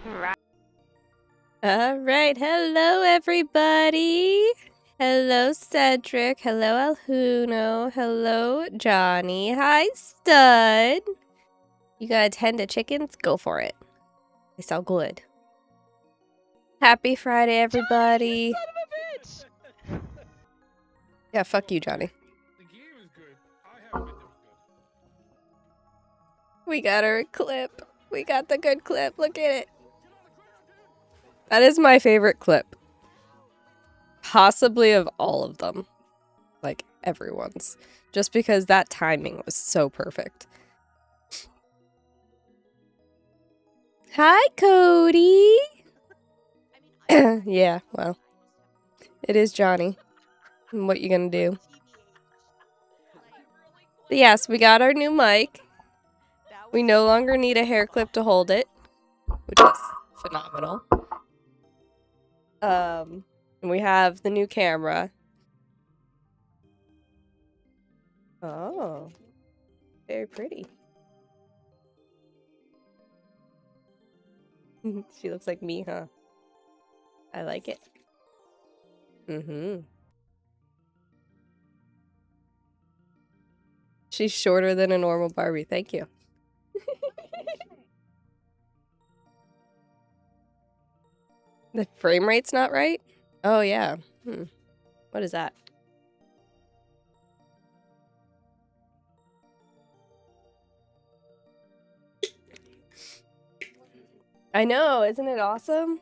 Right. All right. Hello, everybody. Hello, Cedric. Hello, Alhuno. Hello, Johnny. Hi, Stud. You gotta tend to chickens? Go for it. They sound good. Happy Friday, everybody. Son of a bitch! Yeah, fuck you, Johnny. The game is good. I haven't been doing good. We got our clip. We got the good clip. Look at it. That is my favorite clip. Possibly of all of them. Like, everyone's. Just because that timing was so perfect. Hi, Cody! Yeah, well. It is Johnny. And what you gonna do? But yes, we got our new mic. We no longer need a hair clip to hold it. Which is phenomenal. And we have the new camera. Oh. Very pretty. She looks like me, huh? I like it. Mm-hmm. She's shorter than a normal Barbie. Thank you. The frame rate's not right? Oh, yeah. What is that? I know, isn't it awesome?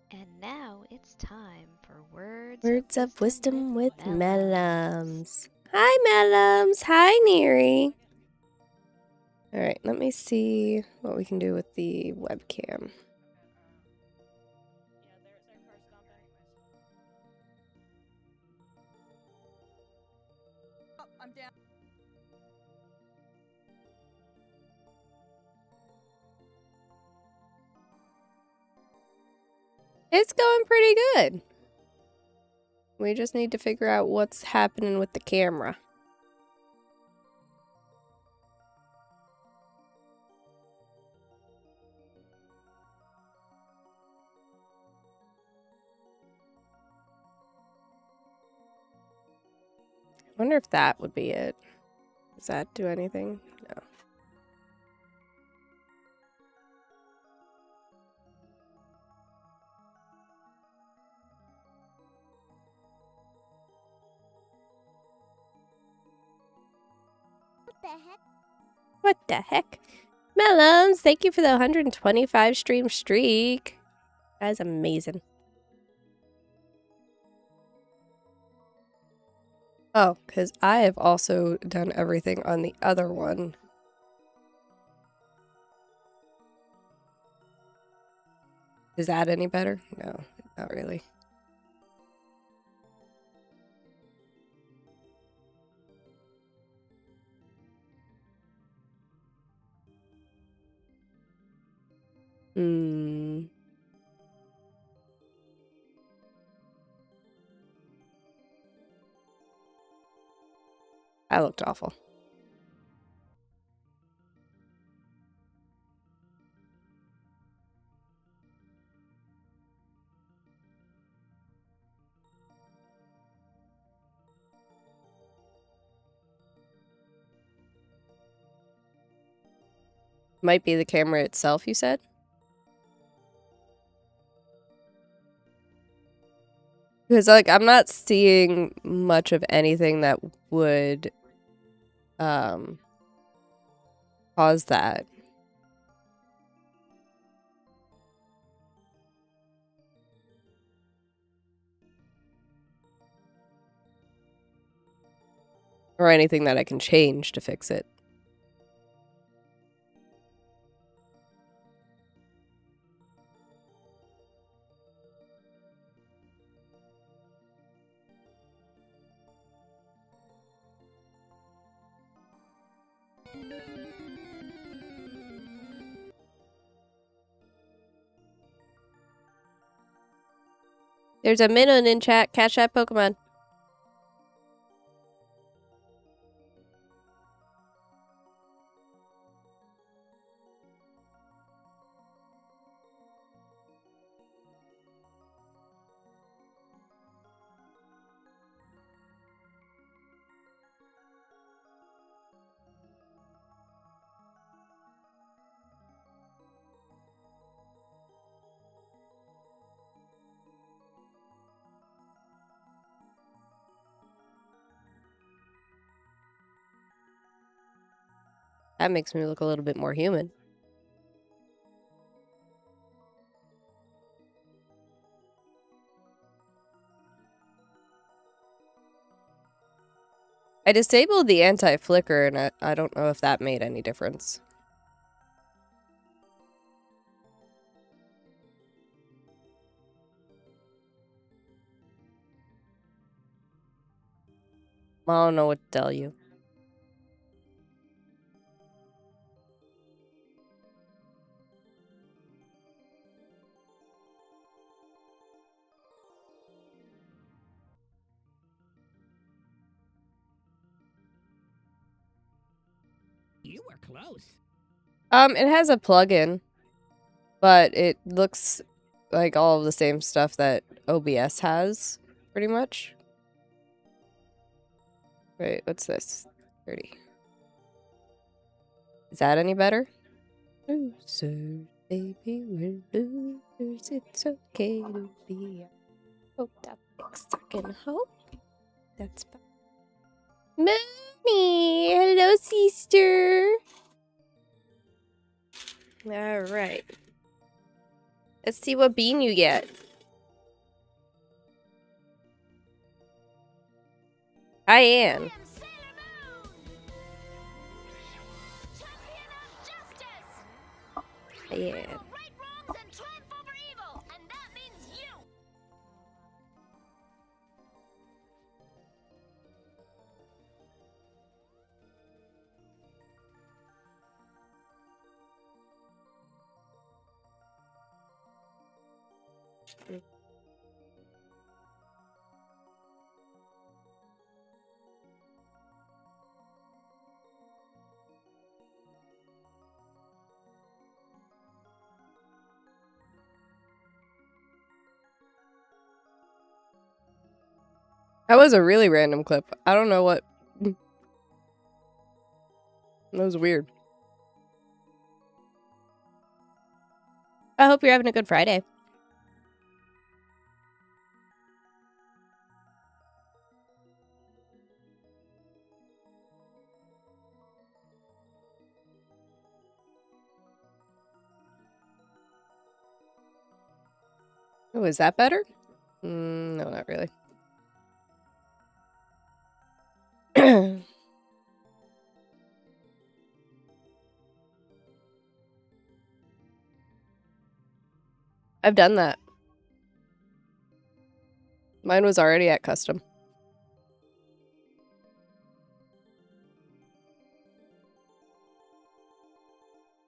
And now it's time for Words of wisdom with Mellums. Hi, Mellums. Hi, Neri. All right, let me see what we can do with the webcam. I'm down. It's going pretty good. We just need to figure out what's happening with the camera. I wonder if that would be it. Does that do anything? No. What the heck? What the heck? Mellums, thank you for the 125 stream streak. That is amazing. Oh, because I have also done everything on the other one. Is that any better? No, not really. That looked awful. Might be the camera itself, you said? Because, like, I'm not seeing much of anything that would cause that. Or anything that I can change to fix it. There's a minnow in chat. Catch that Pokemon. That makes me look a little bit more human. I disabled the anti-flicker, and I don't know if that made any difference. I don't know what to tell you. You were close. It has a plugin, but it looks like all of the same stuff that OBS has, pretty much. Wait, what's this? 30. Is that any better? Losers, baby, we're losers. It's okay to be. Hope that fix I can hope. That's fine. Mommy! Hello, sister! Alright. Let's see what bean you get. Hi, Anne. Yeah. That was a really random clip. I don't know what. That was weird. I hope you're having a good Friday. Oh, is that better? No, not really. I've done that. Mine was already at custom.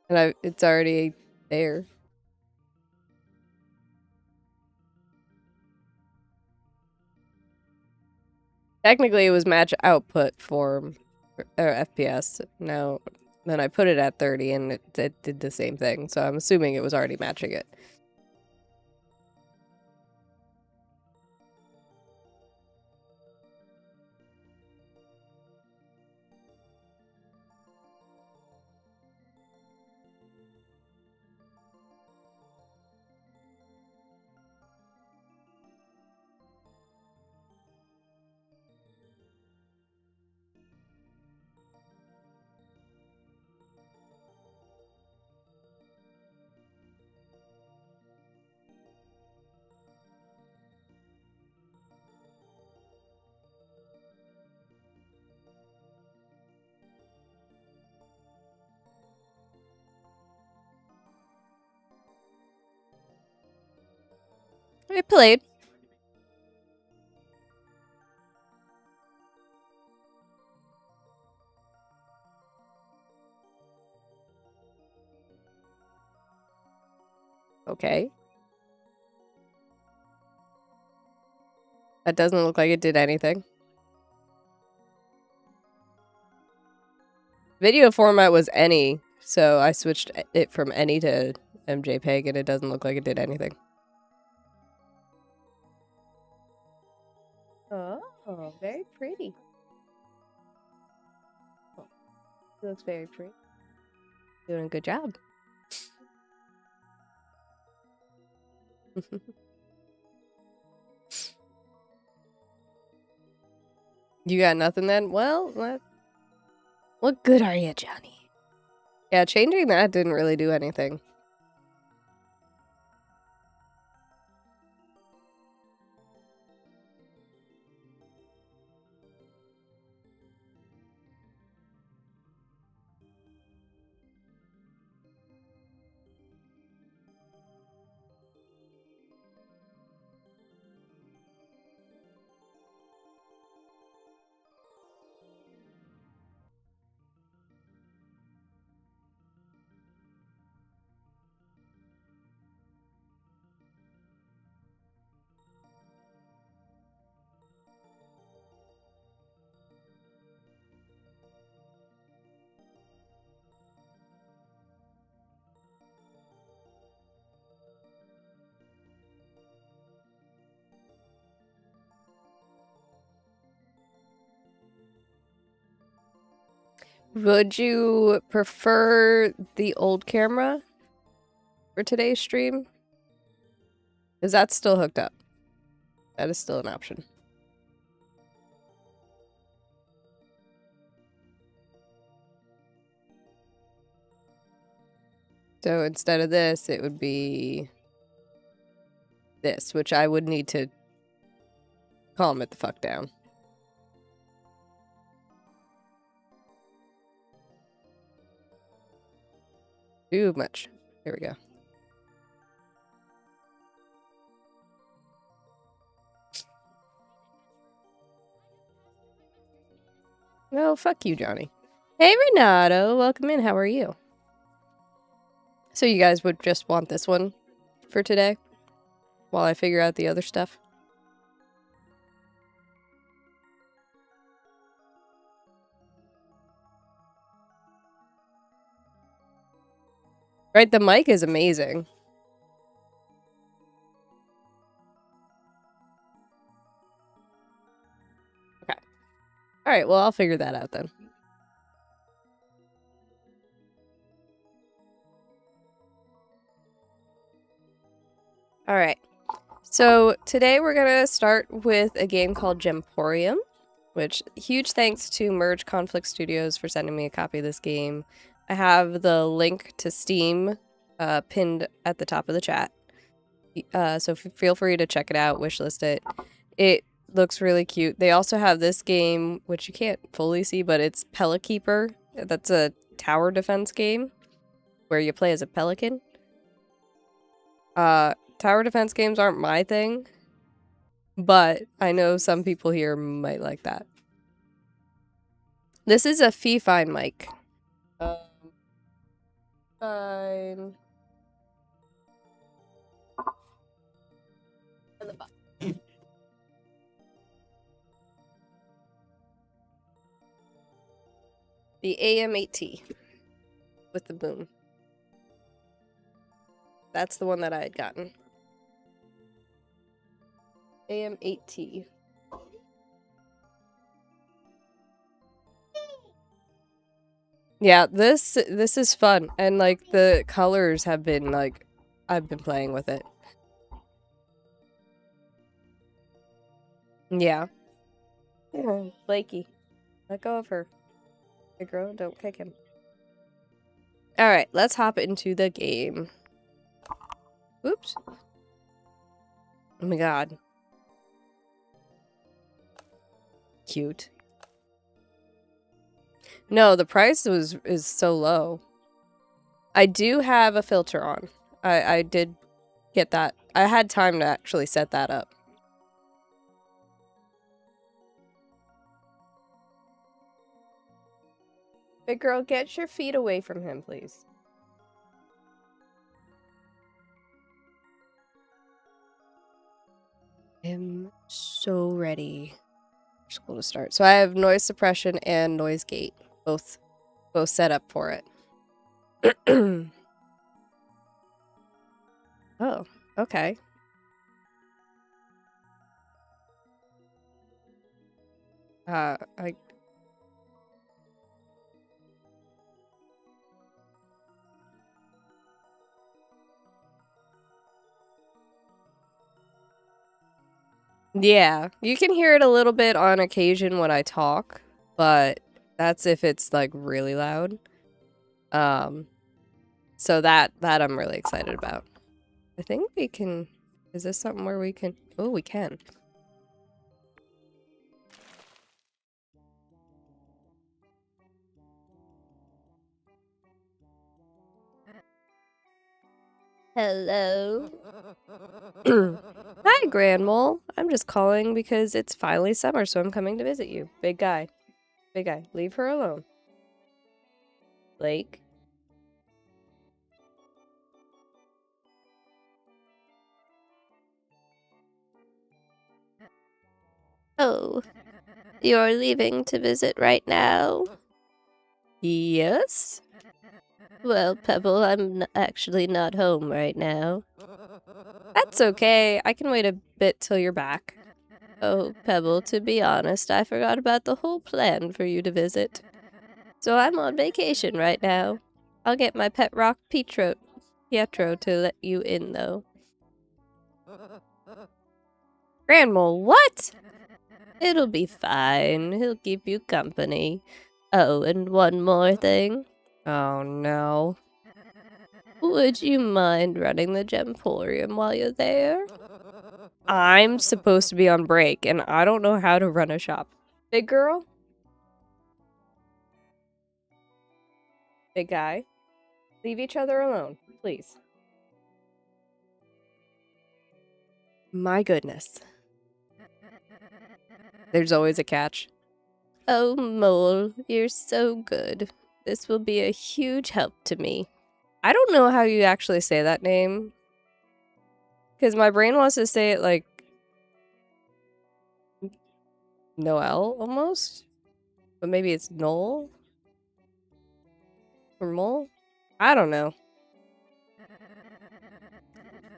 And it's already there. Technically, it was match output for FPS. Now, then I put it at 30 and it did the same thing. So I'm assuming it was already matching it. I played. Okay. That doesn't look like it did anything. Video format was any, so I switched it from any to MJPEG and it doesn't look like it did anything. Oh, very pretty. Oh, it looks very pretty. Doing a good job. You got nothing then? Well, what good are you, Johnny? Yeah, changing that didn't really do anything. Would you prefer the old camera for today's stream? Because that's still hooked up. That is still an option. So instead of this, it would be this, which I would need to calm it the fuck down. Too much. Here we go. No, fuck you, Johnny. Hey, Renato. Welcome in. How are you? So you guys would just want this one for today while I figure out the other stuff? Right, the mic is amazing. Okay. Alright, well, I'll figure that out then. Alright. So today we're gonna start with a game called Gemporium, which huge thanks to Merge Conflict Studios for sending me a copy of this game. I have the link to Steam pinned at the top of the chat. So feel free to check it out, wishlist it. It looks really cute. They also have this game, which you can't fully see, but it's Pelikeeper. That's a tower defense game where you play as a pelican. Tower defense games aren't my thing, but I know some people here might like that. This is a fine mic. Fine. The AM8T with the boom. That's the one that I had gotten. AM8T. Yeah, this is fun, and like the colors have been like I've been playing with it. Yeah. Yeah, Blakey. Let go of her. Hey girl, don't kick him. Alright, let's hop into the game. Oops. Oh my god. Cute. No, the price is so low. I do have a filter on. I did get that. I had time to actually set that up. Big girl, get your feet away from him, please. I'm so ready for school to start. So I have noise suppression and noise gate, both set up for it. Oh, okay. Yeah, you can hear it a little bit on occasion when I talk, but that's if it's like really loud. So that I'm really excited about. I think we can. Is this something where we can? Oh, we can. Hello. Hi, Grandmole. I'm just calling because it's finally summer, so I'm coming to visit you. Big guy. Big guy. Leave her alone. Blake. Oh, you're leaving to visit right now? Yes? Well, Pebble, I'm actually not home right now. That's okay. I can wait a bit till you're back. Oh, Pebble, to be honest, I forgot about the whole plan for you to visit. So I'm on vacation right now. I'll get my pet rock Pietro to let you in, though. Grandma, what? It'll be fine. He'll keep you company. Oh, and one more thing. Oh, no. Would you mind running the Gemporium while you're there? I'm supposed to be on break, and I don't know how to run a shop. Big girl? Big guy? Leave each other alone, please. My goodness. There's always a catch. Oh, Mole, you're so good. This will be a huge help to me. I don't know how you actually say that name. Because my brain wants to say it like Noel, almost? But maybe it's Noel? Or Mole? I don't know.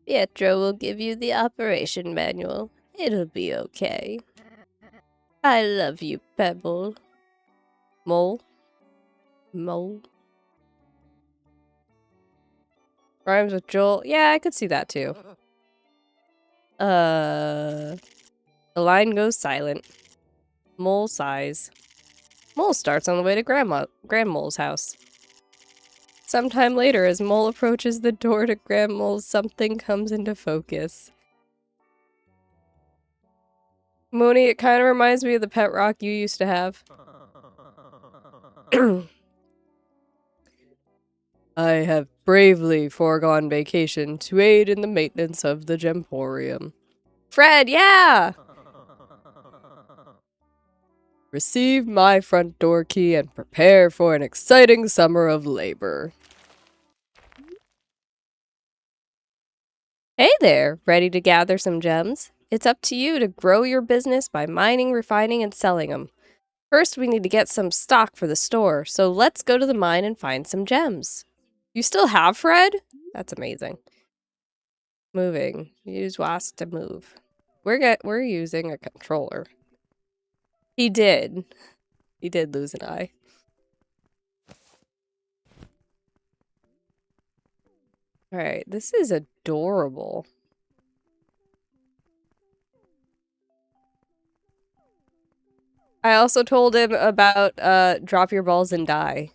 Pietro will give you the operation manual. It'll be okay. I love you, Pebble. Mole? Mole? Rhymes with Joel? Yeah, I could see that too. The line goes silent. Mole sighs. Mole starts on the way to Grandmole's house. Sometime later, as Mole approaches the door to Grandmole's, something comes into focus. Mooney, it kind of reminds me of the pet rock you used to have. I have bravely foregone vacation to aid in the maintenance of the Gemporium. Fred, yeah! Receive my front door key and prepare for an exciting summer of labor. Hey there, ready to gather some gems? It's up to you to grow your business by mining, refining, and selling them. First, we need to get some stock for the store, so let's go to the mine and find some gems. You still have Fred? That's amazing. Moving. Use WASD to move. We're using a controller. He did. He did lose an eye. Alright, this is adorable. I also told him about drop your balls and die.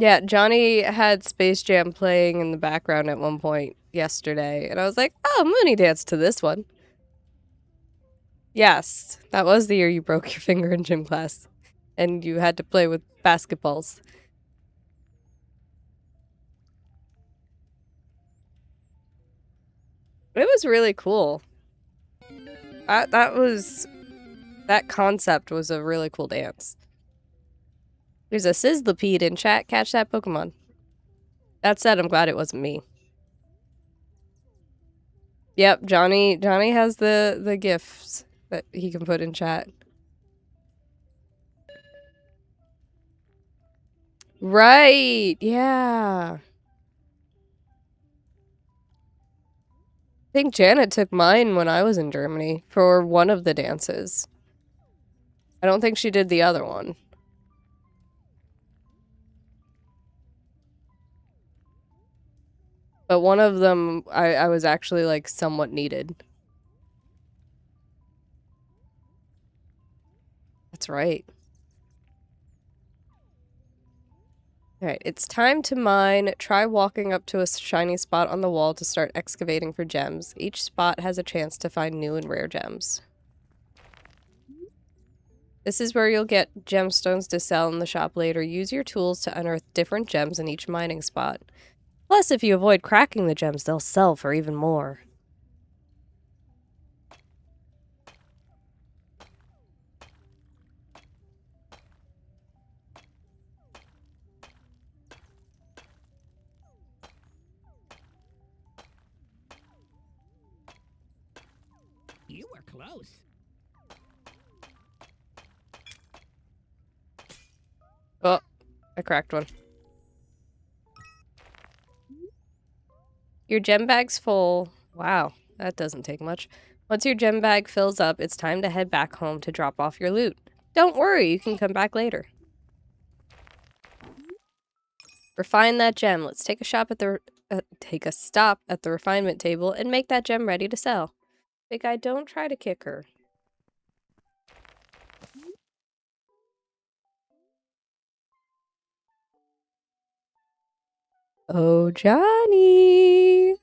Yeah, Johnny had Space Jam playing in the background at one point yesterday, and I was like, oh, Mooney danced to this one. Yes, that was the year you broke your finger in gym class, and you had to play with basketballs. It was really cool. That concept was a really cool dance. There's a Sizzlipede in chat. Catch that Pokemon. That said, I'm glad it wasn't me. Yep, Johnny has the gifts that he can put in chat. Right, yeah. I think Janet took mine when I was in Germany for one of the dances. I don't think she did the other one. But one of them, I was actually, like, somewhat needed. That's right. Alright, it's time to mine. Try walking up to a shiny spot on the wall to start excavating for gems. Each spot has a chance to find new and rare gems. This is where you'll get gemstones to sell in the shop later. Use your tools to unearth different gems in each mining spot. Plus, if you avoid cracking the gems, they'll sell for even more. You were close. Oh, I cracked one. Your gem bag's full. Wow, that doesn't take much. Once your gem bag fills up, it's time to head back home to drop off your loot. Don't worry, you can come back later. Refine that gem. Let's take a stop at the refinement table and make that gem ready to sell. Big guy, don't try to kick her. Oh, Johnny!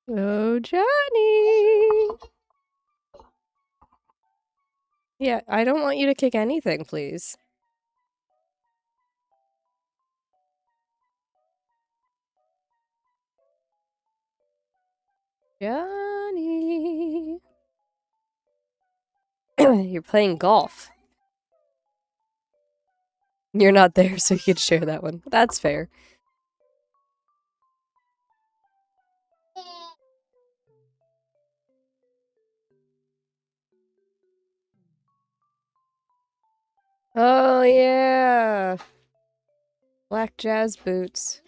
Oh, Johnny! Yeah, I don't want you to kick anything, please. Johnny! You're playing golf. You're not there, so you can share that one. That's fair. Oh, yeah! Black jazz boots.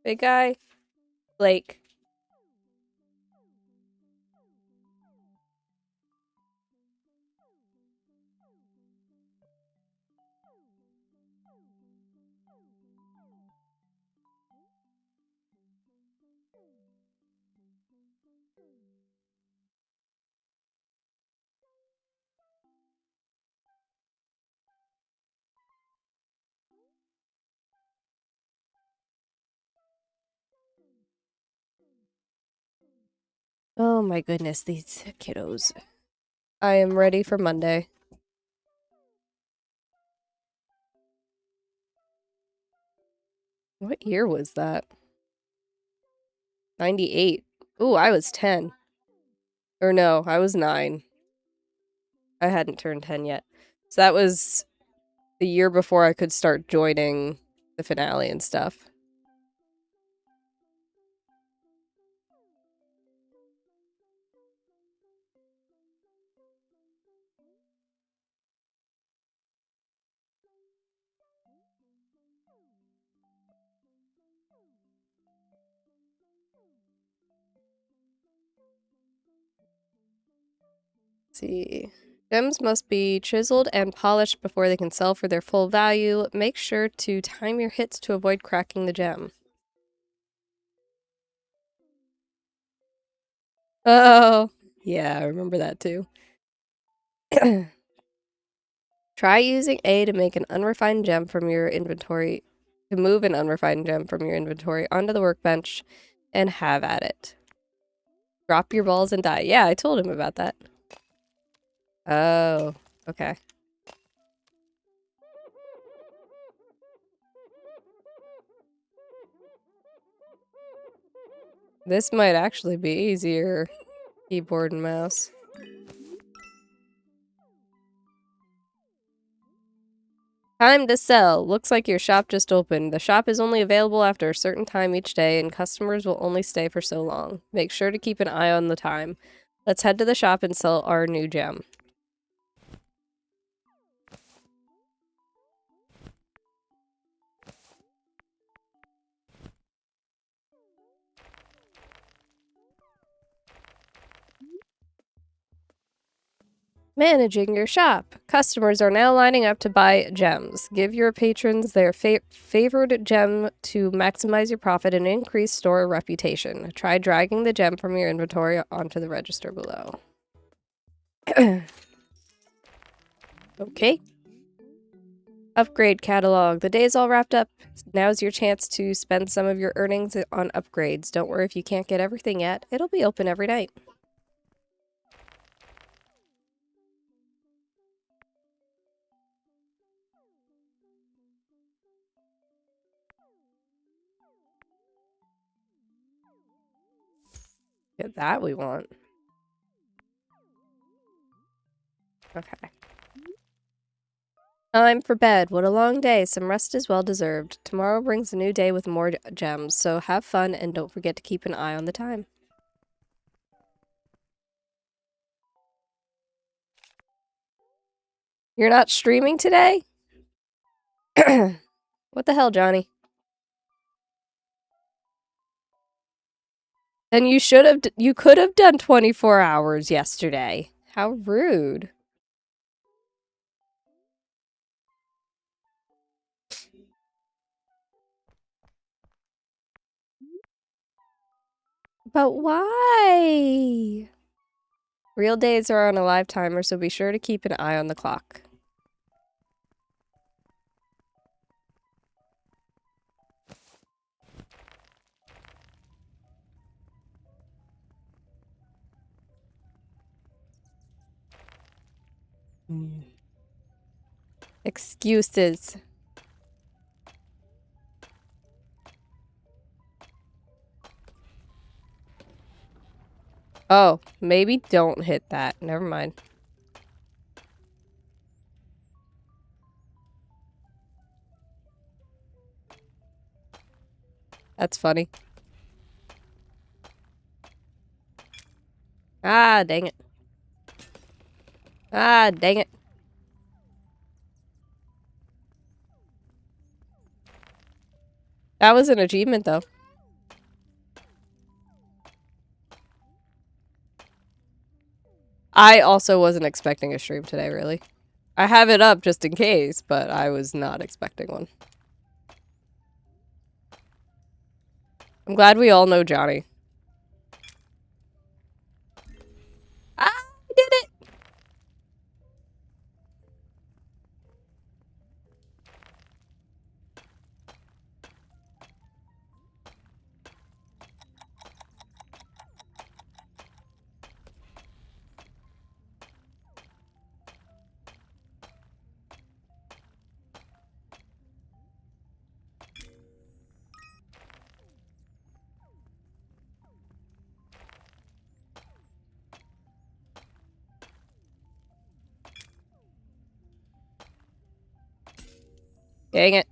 Big guy. Blake. Oh my goodness, these kiddos. I am ready for Monday. What year was that? 98. Ooh, I was 10. Or no, I was 9. I hadn't turned 10 yet. So that was the year before I could start joining the finale and stuff. Let's see. Gems must be chiseled and polished before they can sell for their full value. Make sure to time your hits to avoid cracking the gem. Oh, yeah, I remember that too. Try using A to make an unrefined gem from your inventory, to move an unrefined gem from your inventory onto the workbench and have at it. Drop your balls and die. Yeah, I told him about that. Oh, okay. This might actually be easier. Keyboard and mouse. Time to sell. Looks like your shop just opened. The shop is only available after a certain time each day, and customers will only stay for so long. Make sure to keep an eye on the time. Let's head to the shop and sell our new gem. Managing your shop. Customers are now lining up to buy gems. Give your patrons their favored gem to maximize your profit and increase store reputation. Try dragging the gem from your inventory onto the register below. Okay. Upgrade catalog. The day's all wrapped up. Now's your chance to spend some of your earnings on upgrades. Don't worry if you can't get everything yet. It'll be open every night. Get that we want. Okay. Time for bed. What a long day. Some rest is well deserved. Tomorrow brings a new day with more gems, so have fun and don't forget to keep an eye on the time. You're not streaming today? What the hell, Johnny? Then you should have you could have done 24 hours yesterday. How rude. But why? Real days are on a live timer, so be sure to keep an eye on the clock. Excuses. Oh, maybe don't hit that. Never mind. That's funny. Ah, dang it. Ah, dang it. That was an achievement, though. I also wasn't expecting a stream today, really. I have it up just in case, but I was not expecting one. I'm glad we all know Johnny. Ah, I did it! Dang it.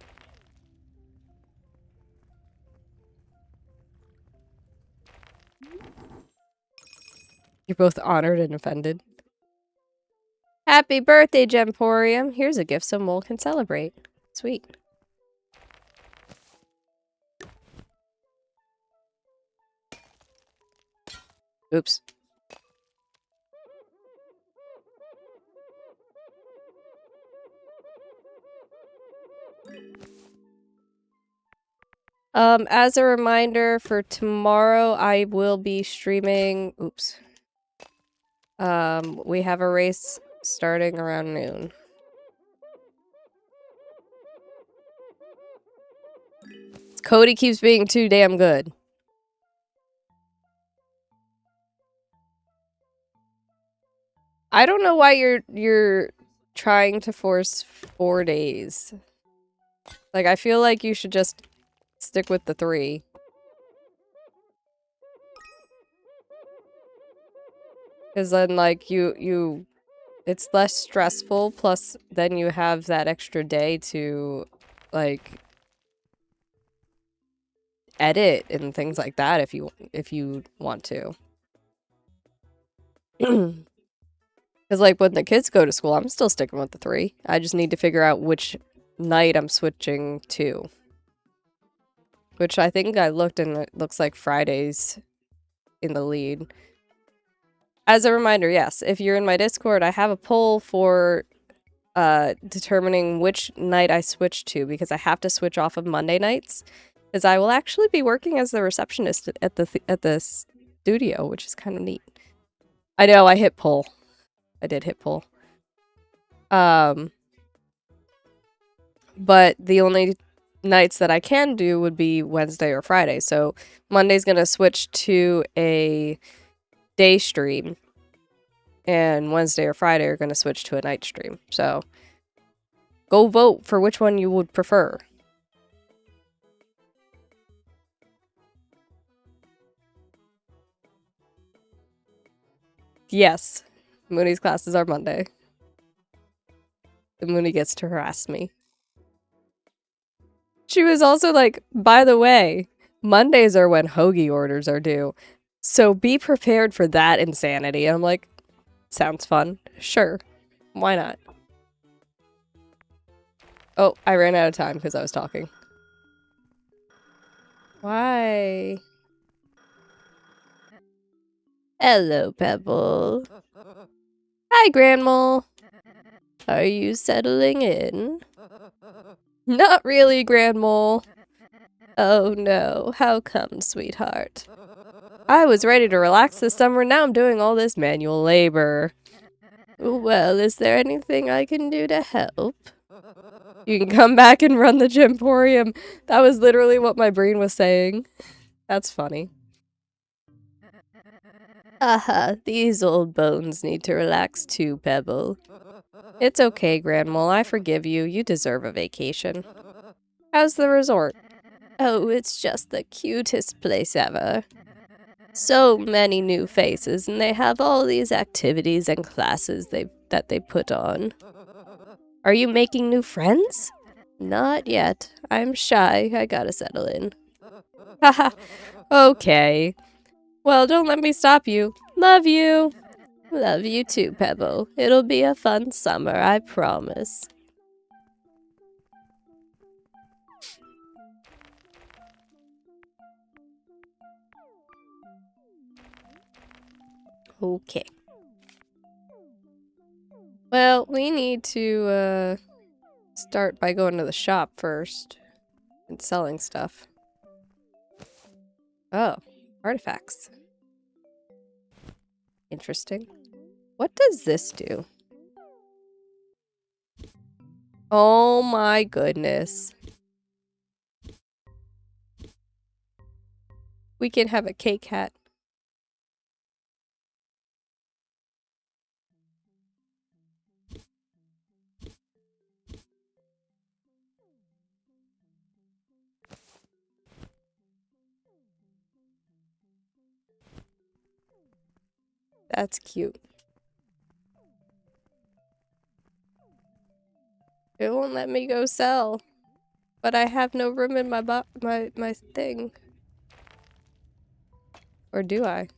You're both honored and offended. Happy birthday, Gemporium. Here's a gift so Mole can celebrate. Sweet. Oops. As a reminder for tomorrow, I will be streaming. Oops. We have a race starting around noon. Cody keeps being too damn good. I don't know why you're trying to force 4 days. Like, I feel like you should just stick with the 3. Because then, like, it's less stressful, plus then you have that extra day to, like, edit and things like that if you want to. Because, like, when the kids go to school, I'm still sticking with the 3. I just need to figure out which night I'm switching to. Which I think I looked and it looks like Friday's in the lead. As a reminder, yes, if you're in my Discord, I have a poll for determining which night I switch to, because I have to switch off of Monday nights, because I will actually be working as the receptionist at the studio, which is kind of neat. I know, I hit poll. I did hit poll. But the only nights that I can do would be Wednesday or Friday. So Monday's gonna switch to a day stream, and Wednesday or Friday are gonna switch to a night stream. So go vote for which one you would prefer. Yes, Mooney's classes are Monday. And Mooney gets to harass me. She was also like, by the way, Mondays are when hoagie orders are due. So be prepared for that insanity. And I'm like, sounds fun. Sure. Why not? Oh, I ran out of time because I was talking. Why? Hello, Pebble. Hi, Grandma. Are you settling in? Not really, Grandma. Oh no, how come, sweetheart? I was ready to relax this summer, now I'm doing all this manual labor. Well, is there anything I can do to help? You can come back and run the Gemporium. That was literally what my brain was saying. That's funny. Aha, these old bones need to relax too, Pebble. It's okay, Grandma, I forgive you. You deserve a vacation. How's the resort? Oh, it's just the cutest place ever. So many new faces, and they have all these activities and classes that they put on. Are you making new friends? Not yet. I'm shy. I gotta settle in. Haha. Okay. Well, don't let me stop you. Love you. Love you too, Pebble. It'll be a fun summer, I promise. Okay. Well, we need to, start by going to the shop first and selling stuff. Oh, artifacts. Interesting. What does this do? Oh my goodness. We can have a cake hat. That's cute. It won't let me go sell. But I have no room in my my thing. Or do I?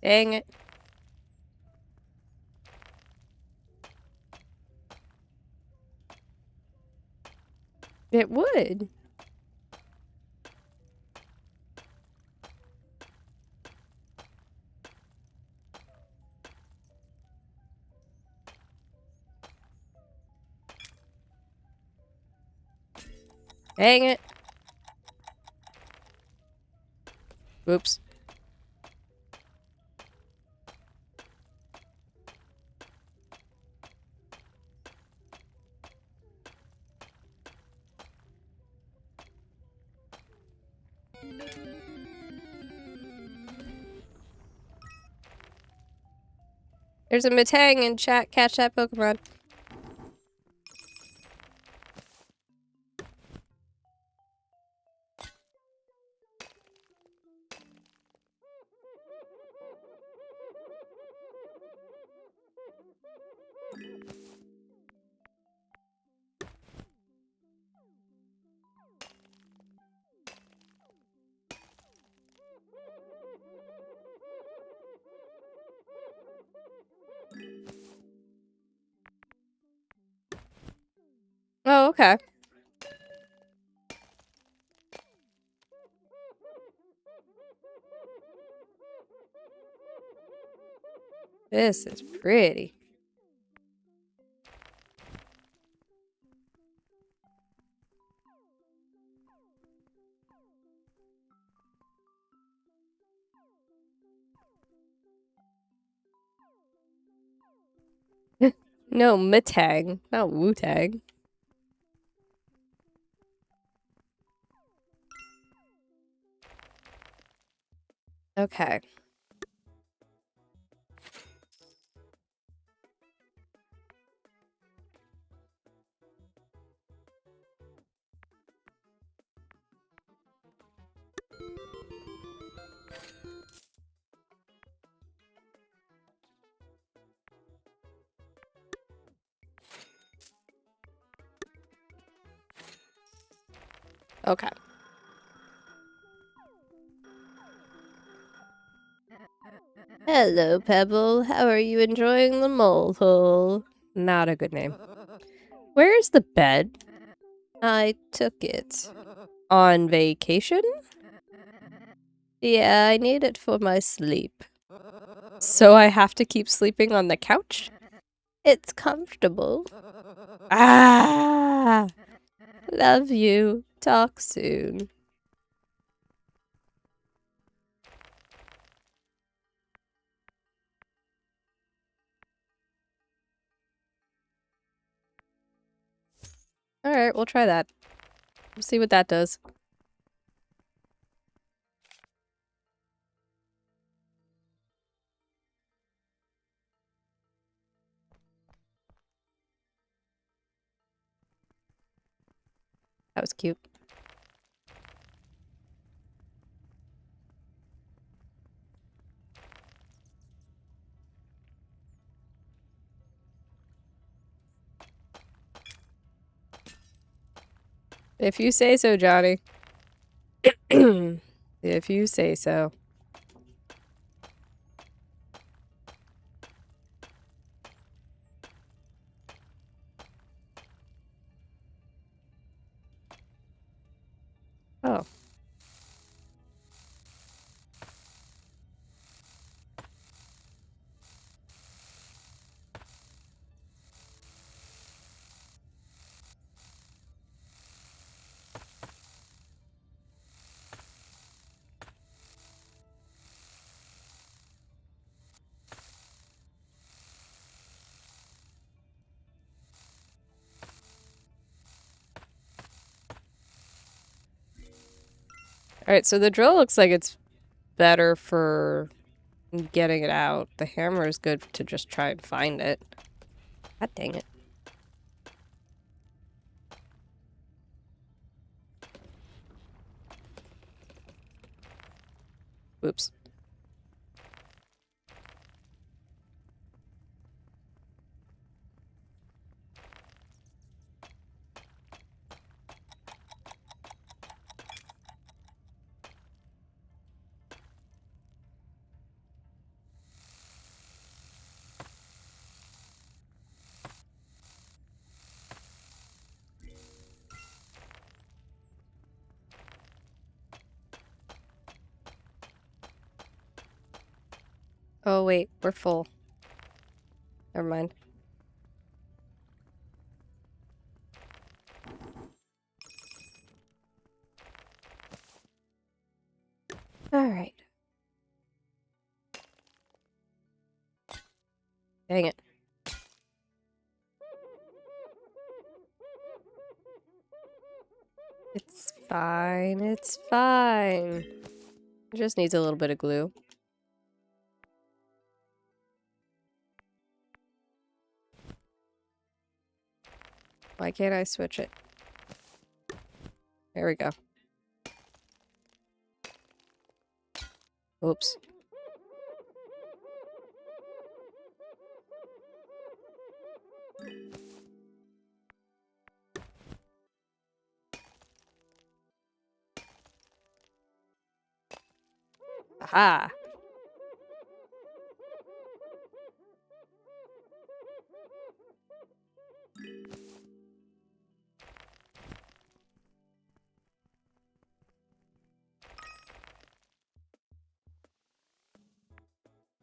Dang it. It would. Dang it. Oops. There's a Matang in chat. Catch that Pokemon. Oh, okay. This is pretty. No, Mitang, not Wu-Tang. Okay. Okay. Hello, Pebble. How are you enjoying the mole hole? Not a good name. Where is the bed? I took it. On vacation? Yeah, I need it for my sleep. So I have to keep sleeping on the couch? It's comfortable. Ah! Love you. Talk soon. Alright, we'll try that. We'll see what that does. That was cute. If you say so, Johnny. If you say so. Oh. Alright, so the drill looks like it's better for getting it out. The hammer is good to just try and find it. God dang it. Oops. Oh, wait. We're full. Never mind. Alright. Dang it. It's fine. It's fine. It just needs a little bit of glue. Why can't I switch it? There we go. Oops. Aha!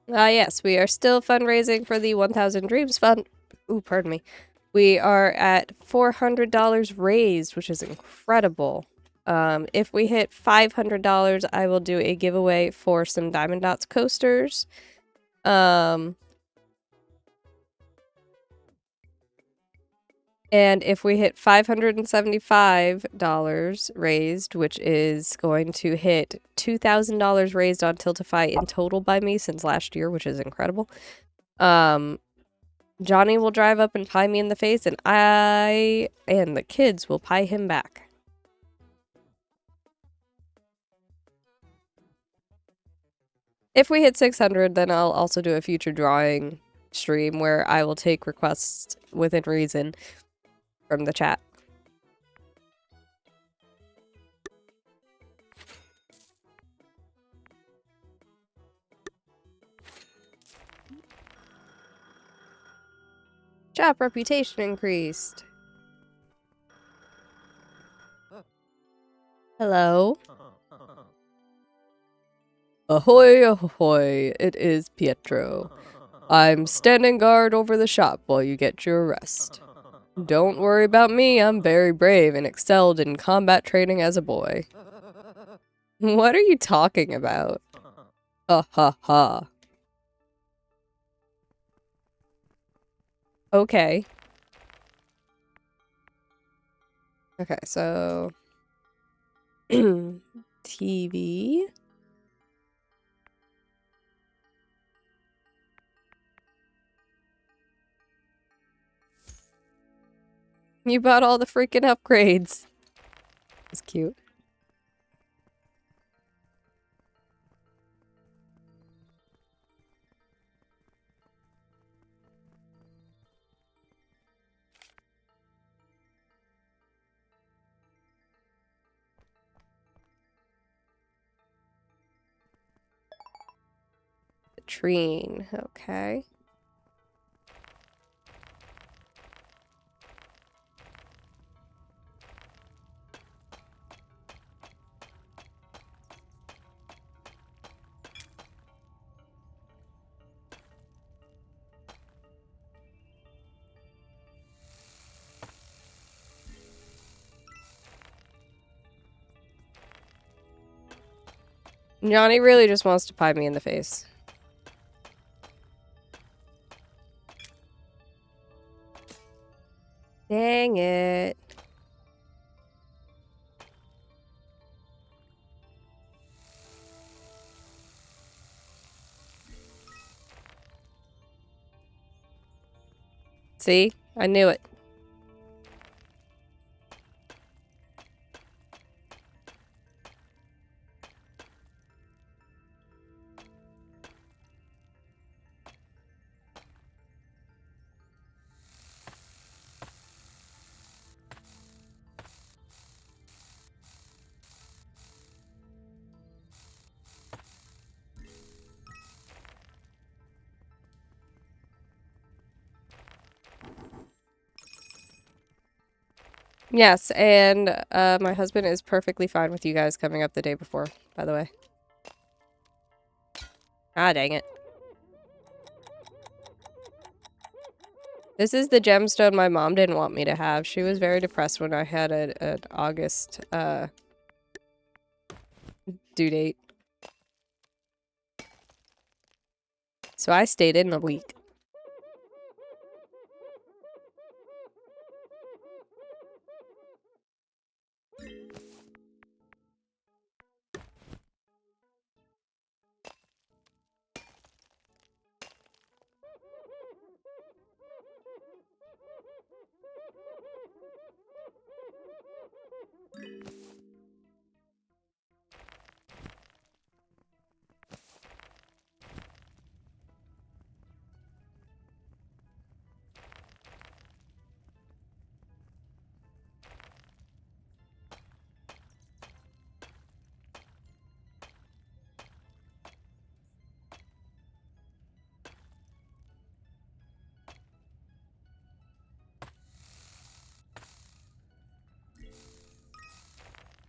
Yes, we are still fundraising for the 1000 Dreams Fund. Ooh, pardon me. We are at $400 raised, which is incredible. If we hit $500, I will do a giveaway for some Diamond Dots coasters. And if we hit $575 raised, which is going to hit $2,000 raised on Tiltify in total by me since last year, which is incredible. Johnny will drive up and pie me in the face, and I and the kids will pie him back. If we hit 600, then I'll also do a future drawing stream where I will take requests within reason from the chat. Shop reputation increased. Hello? Ahoy, ahoy, it is Pietro. I'm standing guard over the shop while you get your rest. Don't worry about me, I'm very brave and excelled in combat training as a boy. What are you talking about? Ha ha ha. Okay. Okay, so... TV... You bought all the freaking upgrades. It's cute. Latrine, okay. Johnny really just wants to pie me in the face. Dang it. See? I knew it. Yes, and my husband is perfectly fine with you guys coming up the day before, by the way. Ah, dang it. This is the gemstone my mom didn't want me to have. She was very depressed when I had an August due date. So I stayed in a week.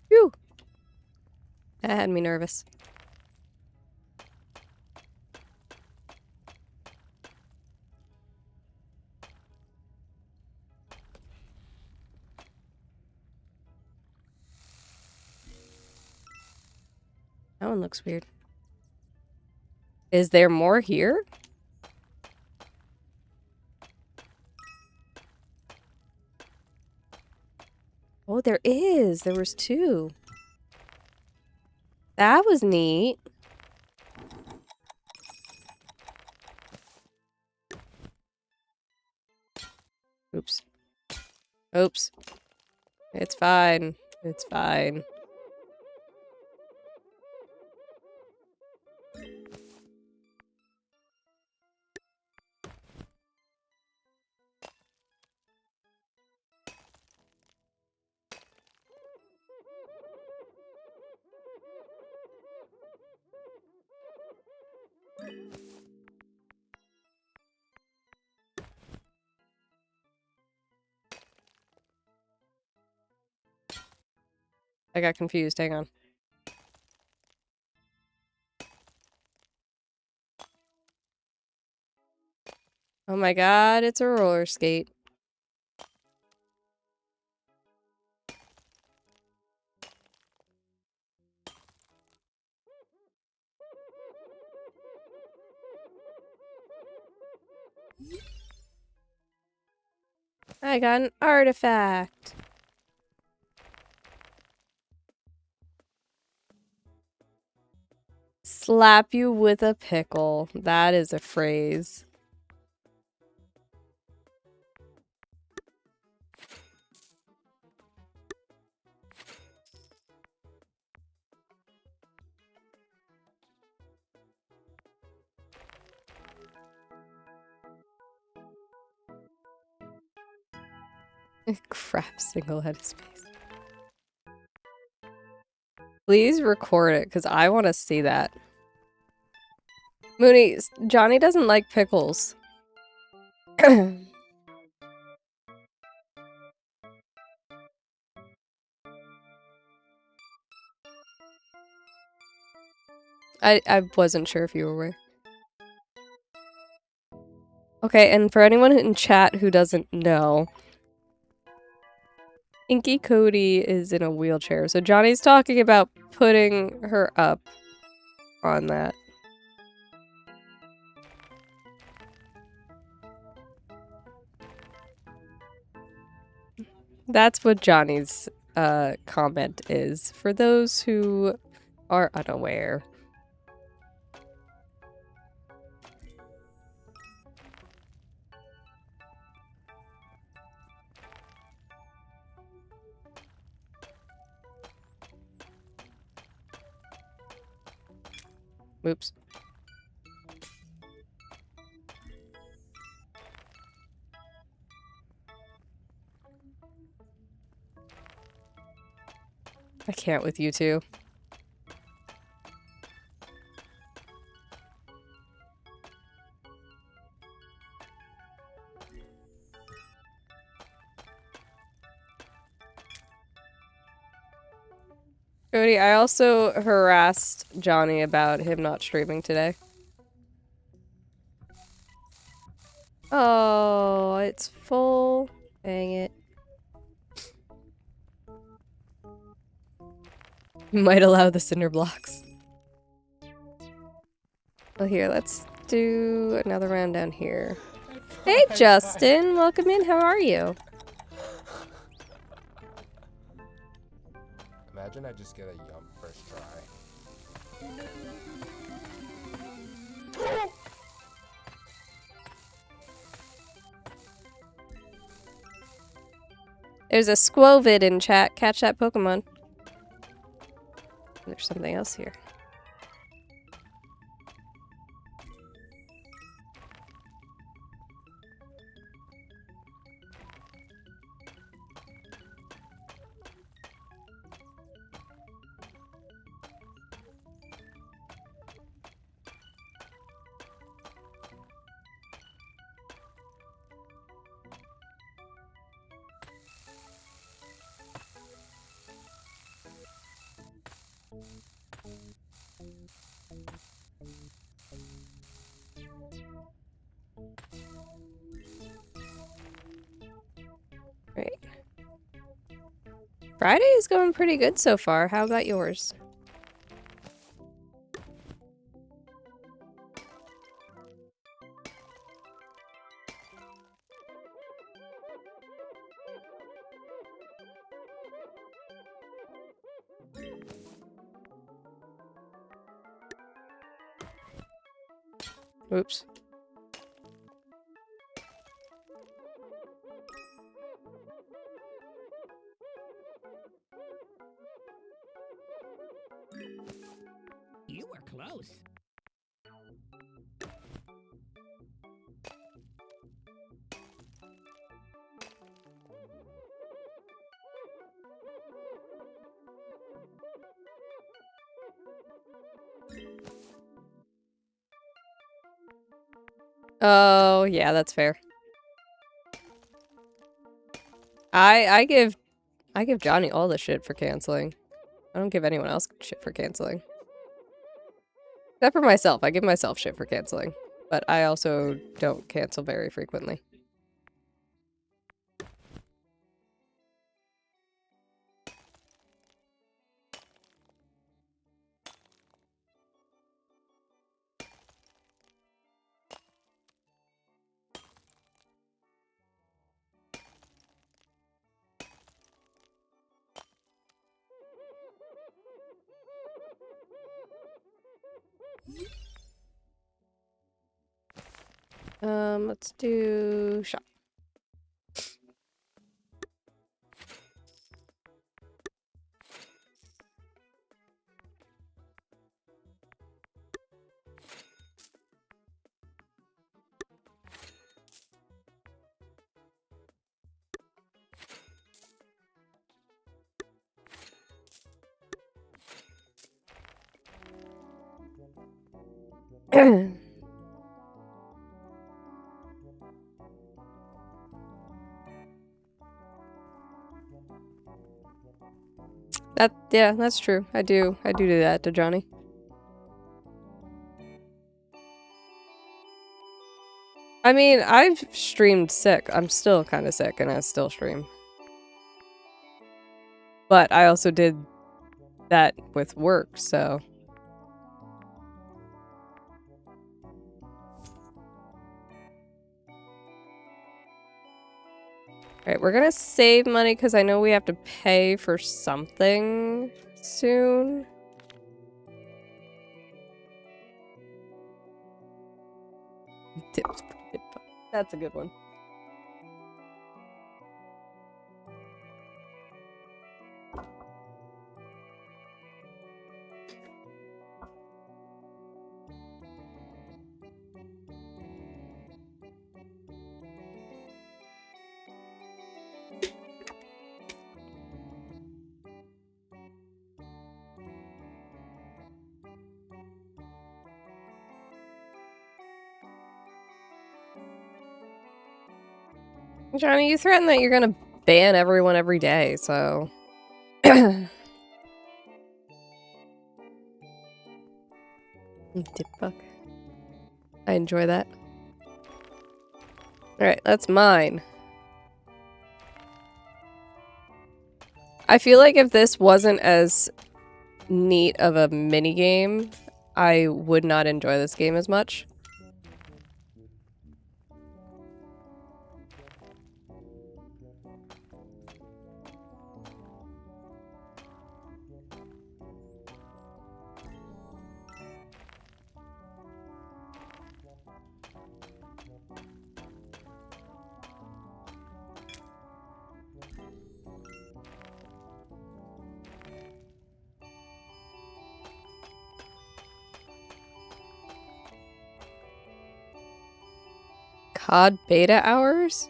Phew. That had me nervous. That one looks weird. Is there more here? Oh, there is. There was 2. That was neat. Oops. Oops. It's fine. It's fine. I got confused. Hang on. Oh my god, it's a roller skate. I got an artifact. Slap you with a pickle. That is a phrase. Crap, single head space. Please record it, because I want to see that. Mooney, Johnny doesn't like pickles. I wasn't sure if you were aware. Okay, and for anyone in chat who doesn't know, Inky Cody is in a wheelchair, so Johnny's talking about putting her up on that. That's what Johnny's comment is, for those who are unaware. Oops. I can't with you two. Cody, I also harassed Johnny about him not streaming today. Oh, it's full. Dang it. You might allow the cinder blocks. Well, here, let's do another round down here. Hey, Justin. Welcome in. How are you? Imagine I just get a yump first try. There's a Squovid in chat. Catch that Pokemon. There's something else here. Right. Friday is going pretty good so far. How about yours? Oops. You were close. Oh, yeah, that's fair. I give Johnny all the shit for canceling. I don't give anyone else shit for canceling. Except for myself. I give myself shit for canceling. But I also don't cancel very frequently. Let's do shop. Yeah, that's true. I do that to Johnny. I mean, I've streamed sick. I'm still kind of sick and I still stream. But I also did that with work, so. Alright, we're gonna save money because I know we have to pay for something soon. That's a good one. Johnny, you threaten that you're gonna ban everyone every day, so. Dipfuck. I enjoy that. Alright, that's mine. I feel like if this wasn't as neat of a mini game, I would not enjoy this game as much. COD beta hours?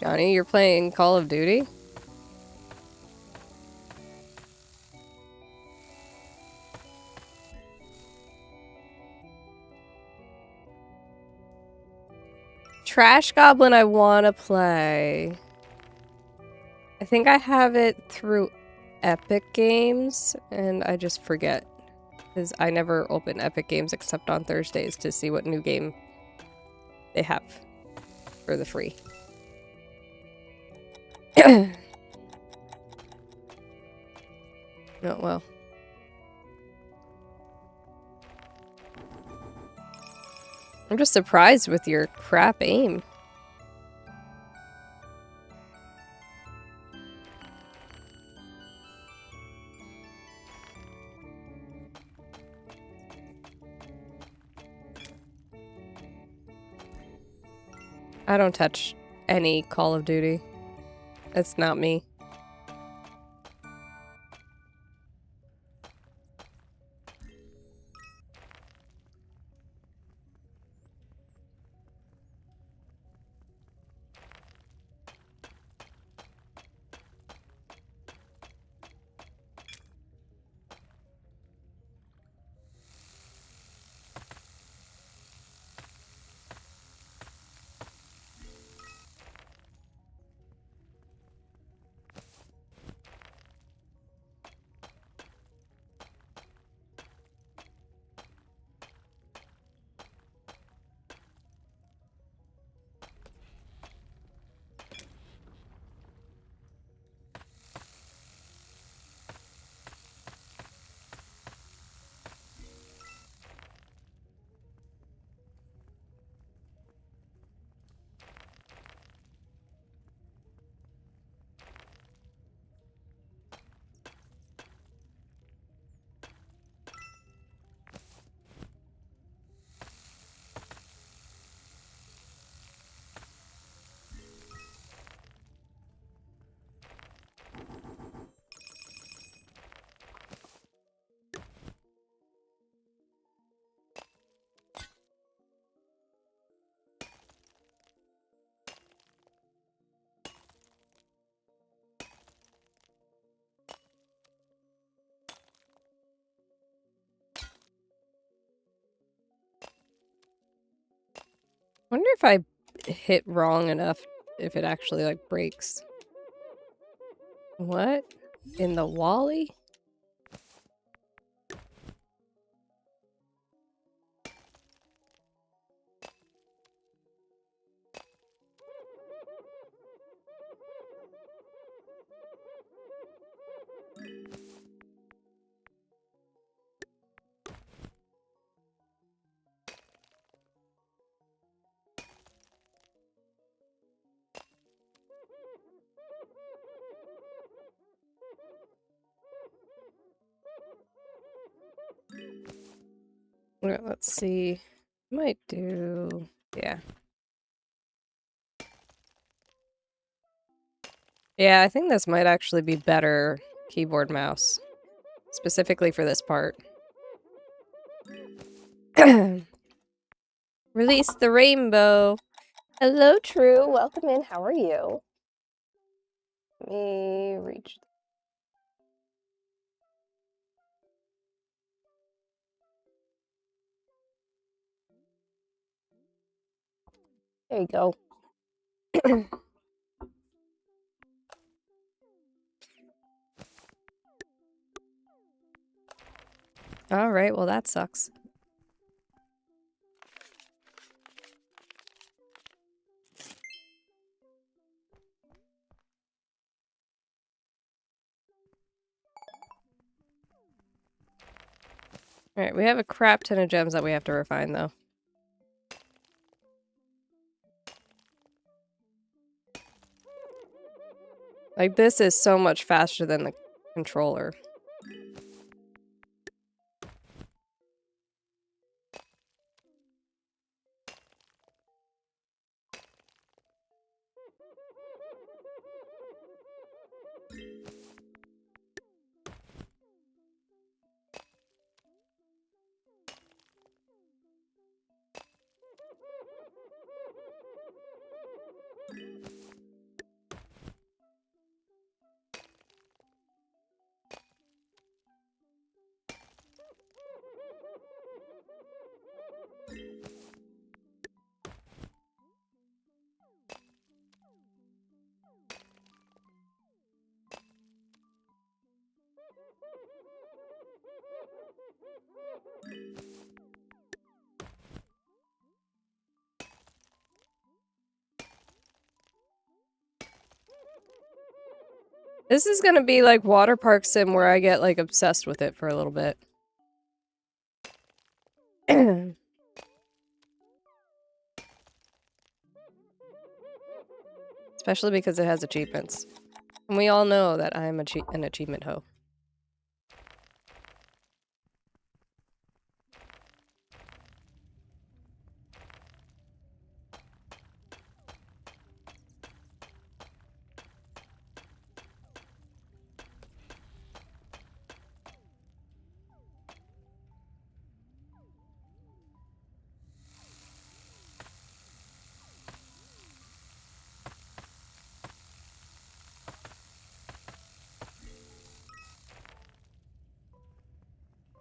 Johnny, you're playing Call of Duty? Trash Goblin I want to play. I think I have it through Epic Games, and I just forget. Because I never open Epic Games except on Thursdays to see what new game they have for the free. Oh, well. I'm just surprised with your crap aim. I don't touch any Call of Duty. That's not me. Wonder if I hit wrong enough if it actually like breaks. What? In the Wally? Well, let's see. Might do... yeah. Yeah, I think this might actually be better keyboard mouse. Specifically for this part. Release the rainbow. Hello, True. Welcome in. How are you? Let me reach. There you go. All right, well, that sucks. All right, we have a crap ton of gems that we have to refine, though. Like, this is so much faster than the controller. This is gonna be like Water Park Sim where I get, like, obsessed with it for a little bit. Especially because it has achievements. And we all know that I'm an achievement hoe.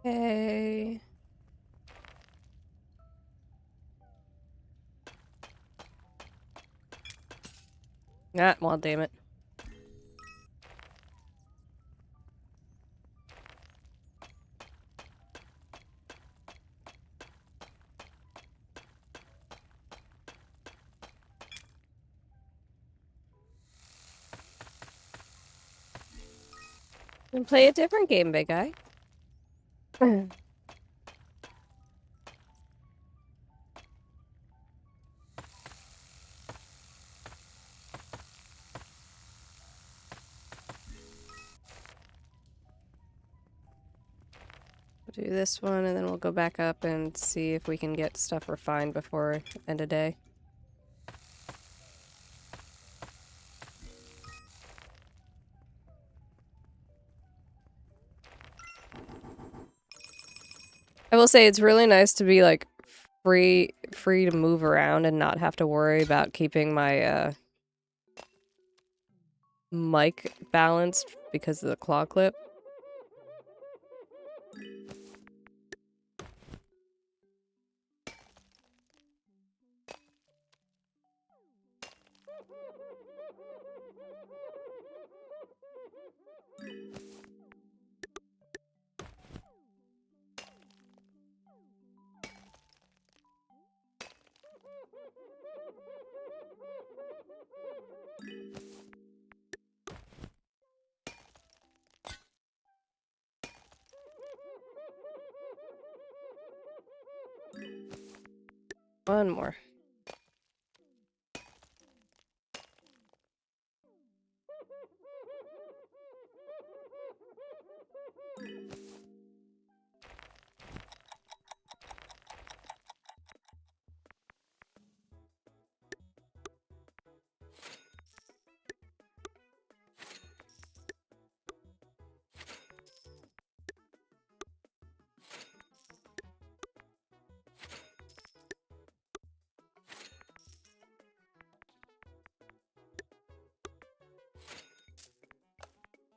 Okay. Ah, well, damn it. And play a different game, big guy. We'll do this one, and then we'll go back up and see if we can get stuff refined before end of day. I will say it's really nice to be like free to move around and not have to worry about keeping my mic balanced because of the claw clip. One more.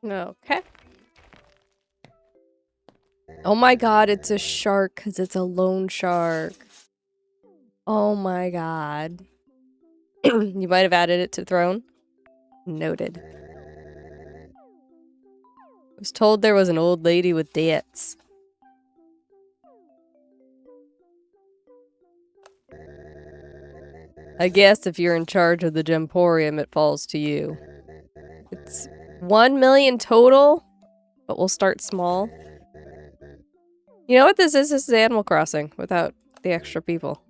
Okay. Oh my god, it's a shark because it's a lone shark. Oh my god. You might have added it to throne. Noted. I was told there was an old lady with debts. I guess if you're in charge of the Gemporium, it falls to you. It's 1 million total, but we'll start small. You know what this is? This is Animal Crossing without the extra people.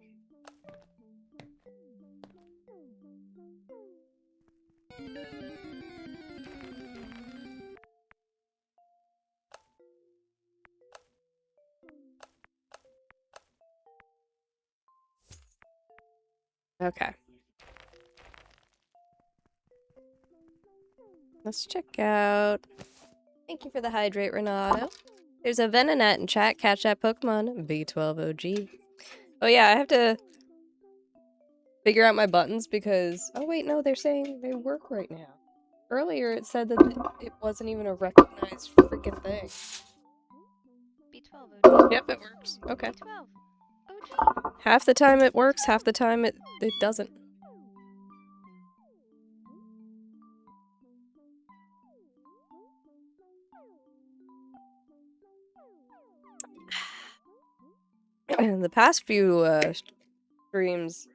Okay. Let's check out. Thank you for the hydrate, Renato. There's a Venonat in chat. Catch that Pokemon. B12OG. Oh yeah, I have to figure out my buttons because... Oh wait, no, they're saying they work right now. Earlier it said that it wasn't even a recognized freaking thing. B12 OG. Yep, it works. Okay. B12 OG. Half the time it works, half the time it doesn't. In the past few streams,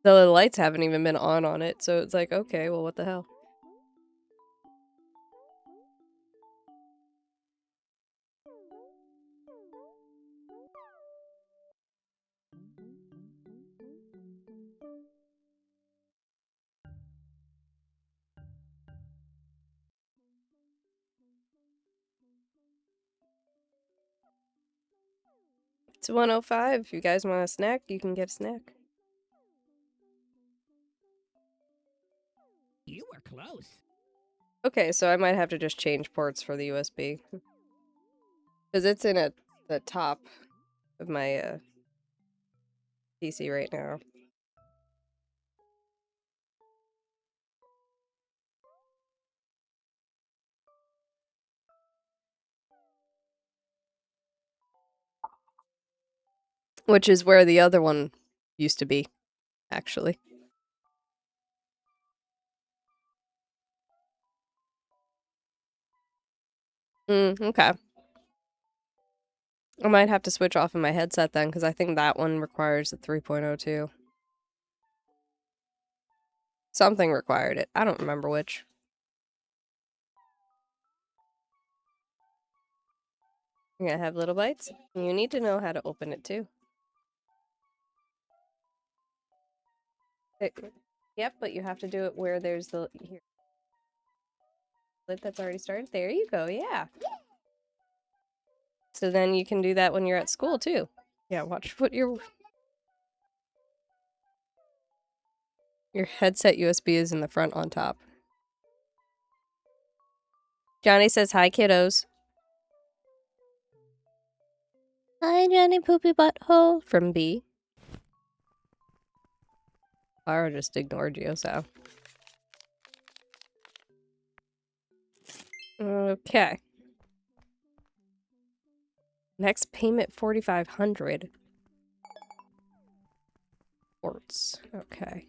the lights haven't even been on it, so it's like, okay, well, what the hell? It's 105. If you guys want a snack, you can get a snack. You were close. Okay, so I might have to just change ports for the USB. Because it's in the top of my PC right now. Which is where the other one used to be, actually. Okay. I might have to switch off of my headset then, because I think that one requires a 3.0 too. Something required it. I don't remember which. You're gonna have little bites? You need to know how to open it too. Yep, but you have to do it where there's the here lid that's already started. There you go, yeah. So then you can do that when you're at school too. Yeah, watch what your headset USB is in the front on top. Johnny says hi, kiddos. Hi, Johnny Poopy Butthole from B. Clara just ignored you, so. Okay. Next payment 4,500. Quartz. Okay.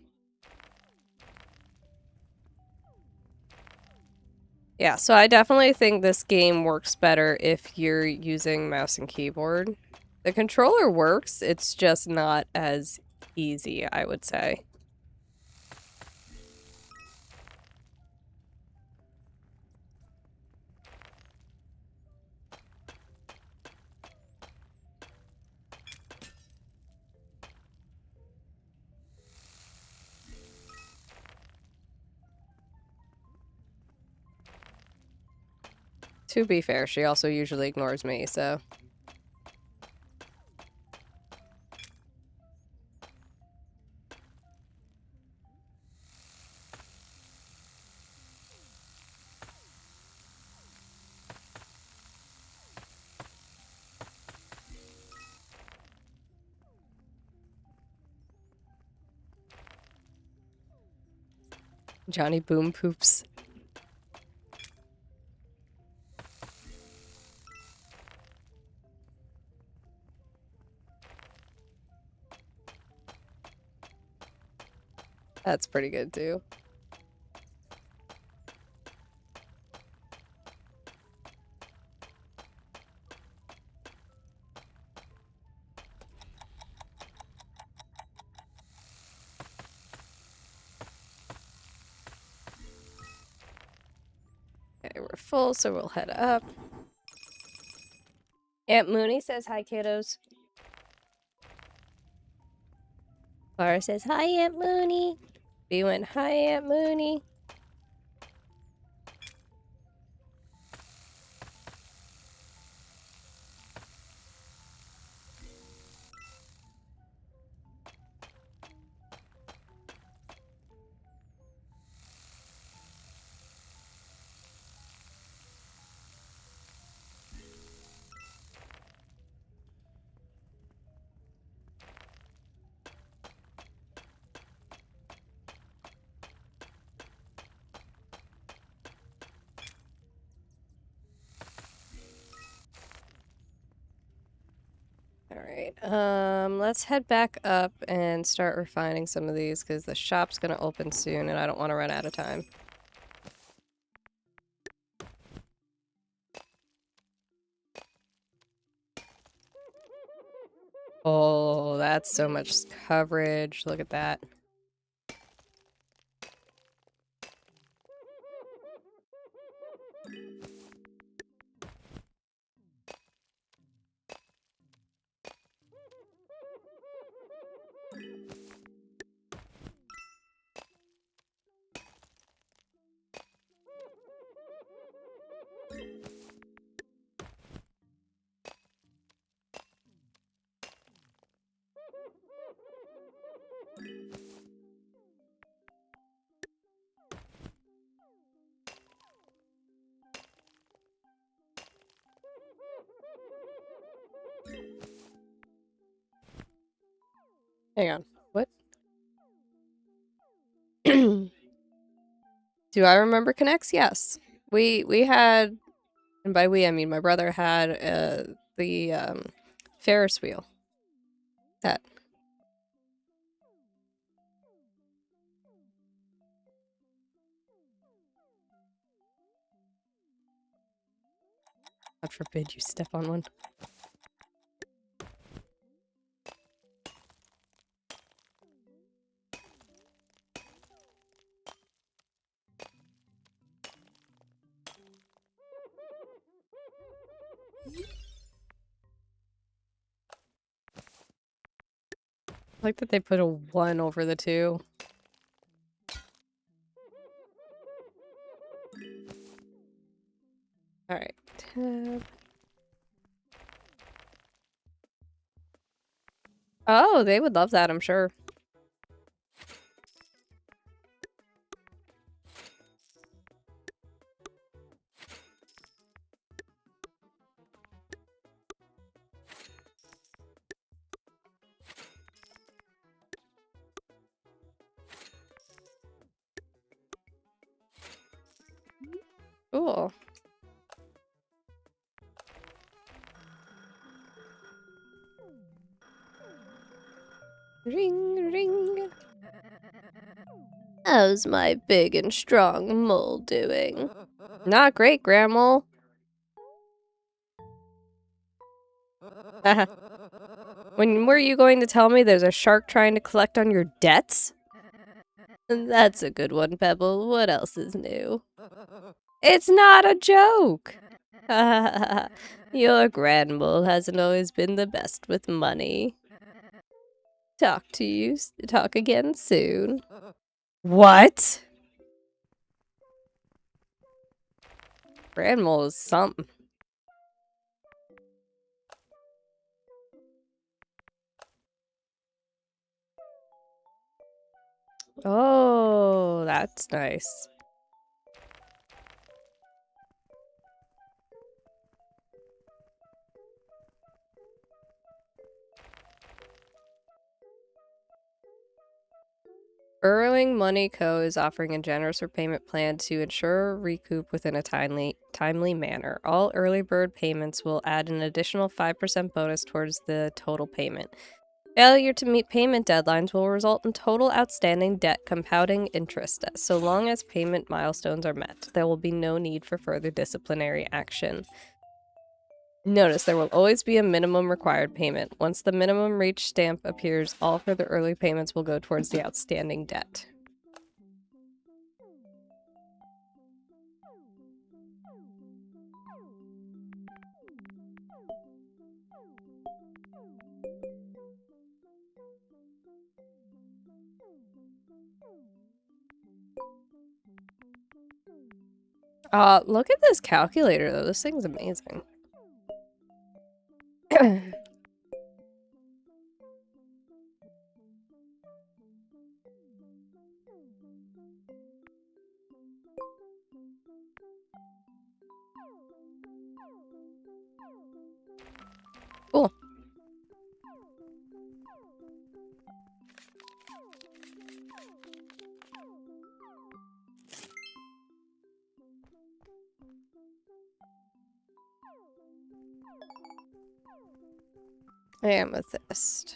Yeah, so I definitely think this game works better if you're using mouse and keyboard. The controller works, it's just not as easy, I would say. To be fair, she also usually ignores me, so. Johnny Boom Poops. That's pretty good too. Okay, we're full, so we'll head up. Aunt Mooney says hi, kiddos. Clara says hi, Aunt Mooney. B went hi, Aunt Mooney. Alright, let's head back up and start refining some of these, because the shop's gonna open soon and I don't want to run out of time. Oh, that's so much coverage. Look at that. Hang on. What? Do I remember Connects? Yes. We had, and by we I mean my brother had the Ferris wheel. That. God forbid you step on one. I like that they put a 1 over the 2. Alright, tab. Oh, they would love that, I'm sure. Cool. Ring, ring. How's my big and strong mole doing? Not great, Grandma. When were you going to tell me there's a shark trying to collect on your debts? That's a good one, Pebble. What else is new? It's not a joke! Your grandmole hasn't always been the best with money. Talk again soon. What? Grandmole is something. Oh, that's nice. Erling Money Co. is offering a generous repayment plan to ensure recoup within a timely manner. All early bird payments will add an additional 5% bonus towards the total payment. Failure to meet payment deadlines will result in total outstanding debt compounding interest. So long as payment milestones are met, there will be no need for further disciplinary action. Notice there will always be a minimum required payment. Once the minimum reach stamp appears, all further early payments will go towards the outstanding debt. Look at this calculator though. This thing's amazing. Cool. Amethyst.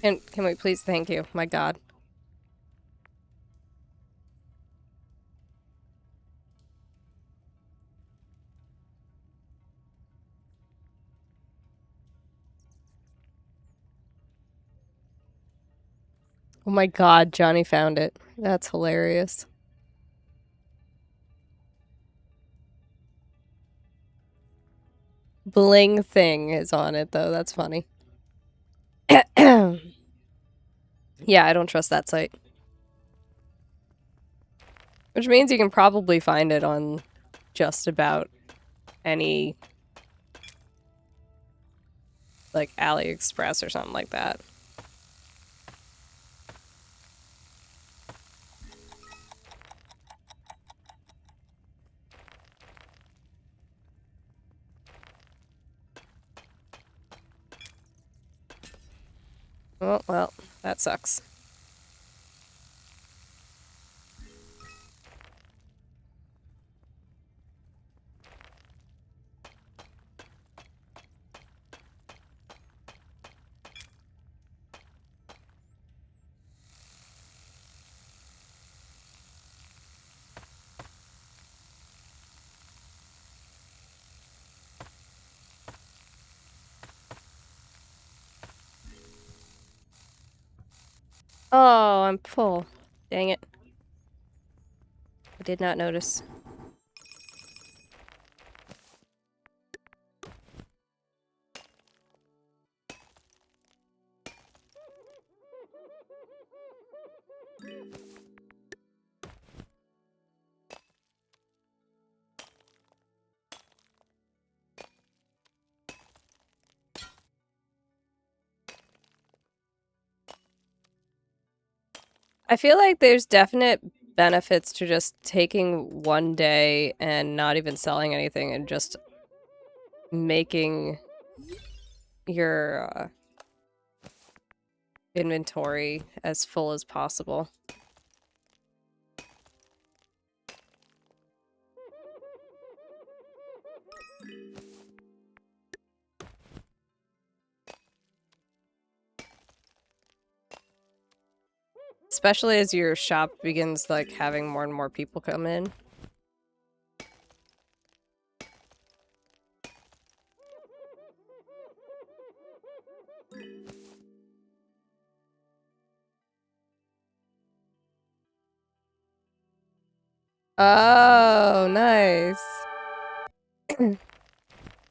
Can we please thank you? My God. Oh my god, Johnny found it. That's hilarious. Bling thing is on it, though. That's funny. Yeah, I don't trust that site. Which means you can probably find it on just about any, like, AliExpress or something like that. Oh, well, that sucks. Oh, I'm full. Dang it. I did not notice. I feel like there's definite benefits to just taking one day and not even selling anything and just making your inventory as full as possible. Especially as your shop begins, like, having more and more people come in. Oh, nice.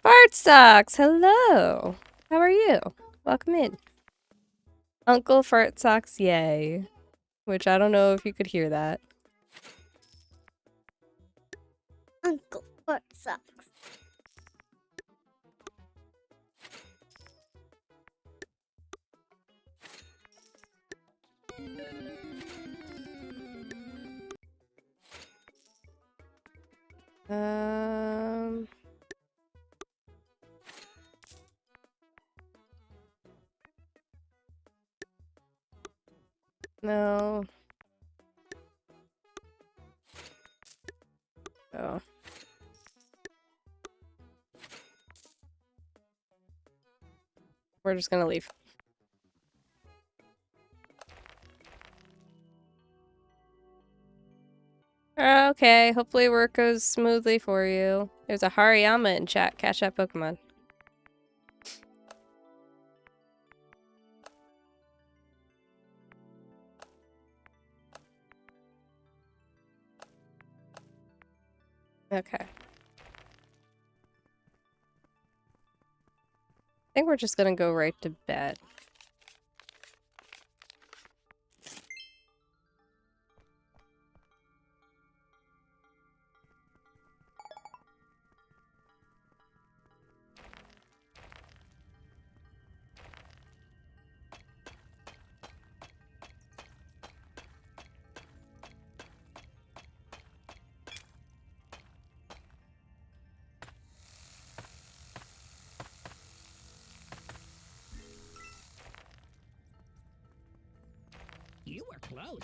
Fart Socks, hello. How are you? Welcome in. Uncle Fart Socks, yay. Which I don't know if you could hear that. Uncle Fart Socks. Um... No. Oh. We're just gonna leave. Okay, hopefully work goes smoothly for you. There's a Hariyama in chat. Catch that Pokemon. Okay. I think we're just gonna go right to bed. You were close.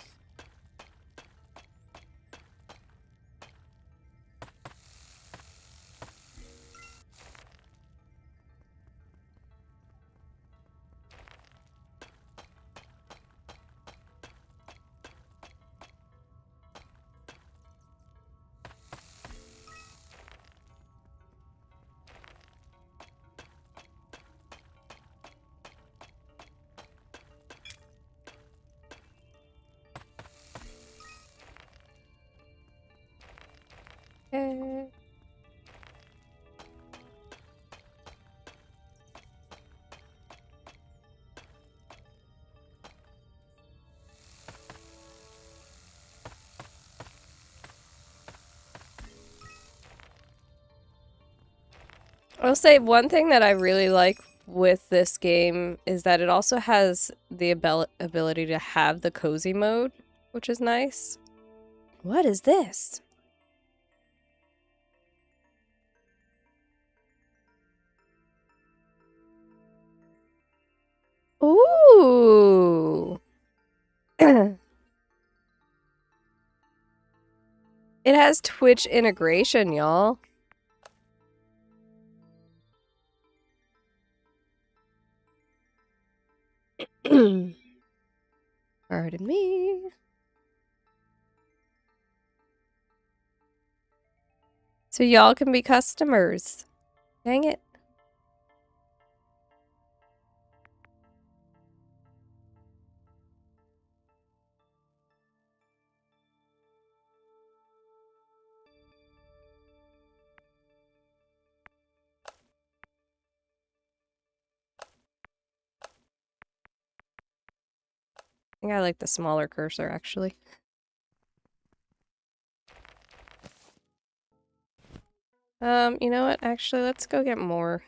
Okay. I'll say one thing that I really like with this game is that it also has the ability to have the cozy mode, which is nice. What is this? Ooh. It has Twitch integration, y'all. Pardon me. So y'all can be customers. Dang it. I think I like the smaller cursor, actually. You know what? Actually, let's go get more.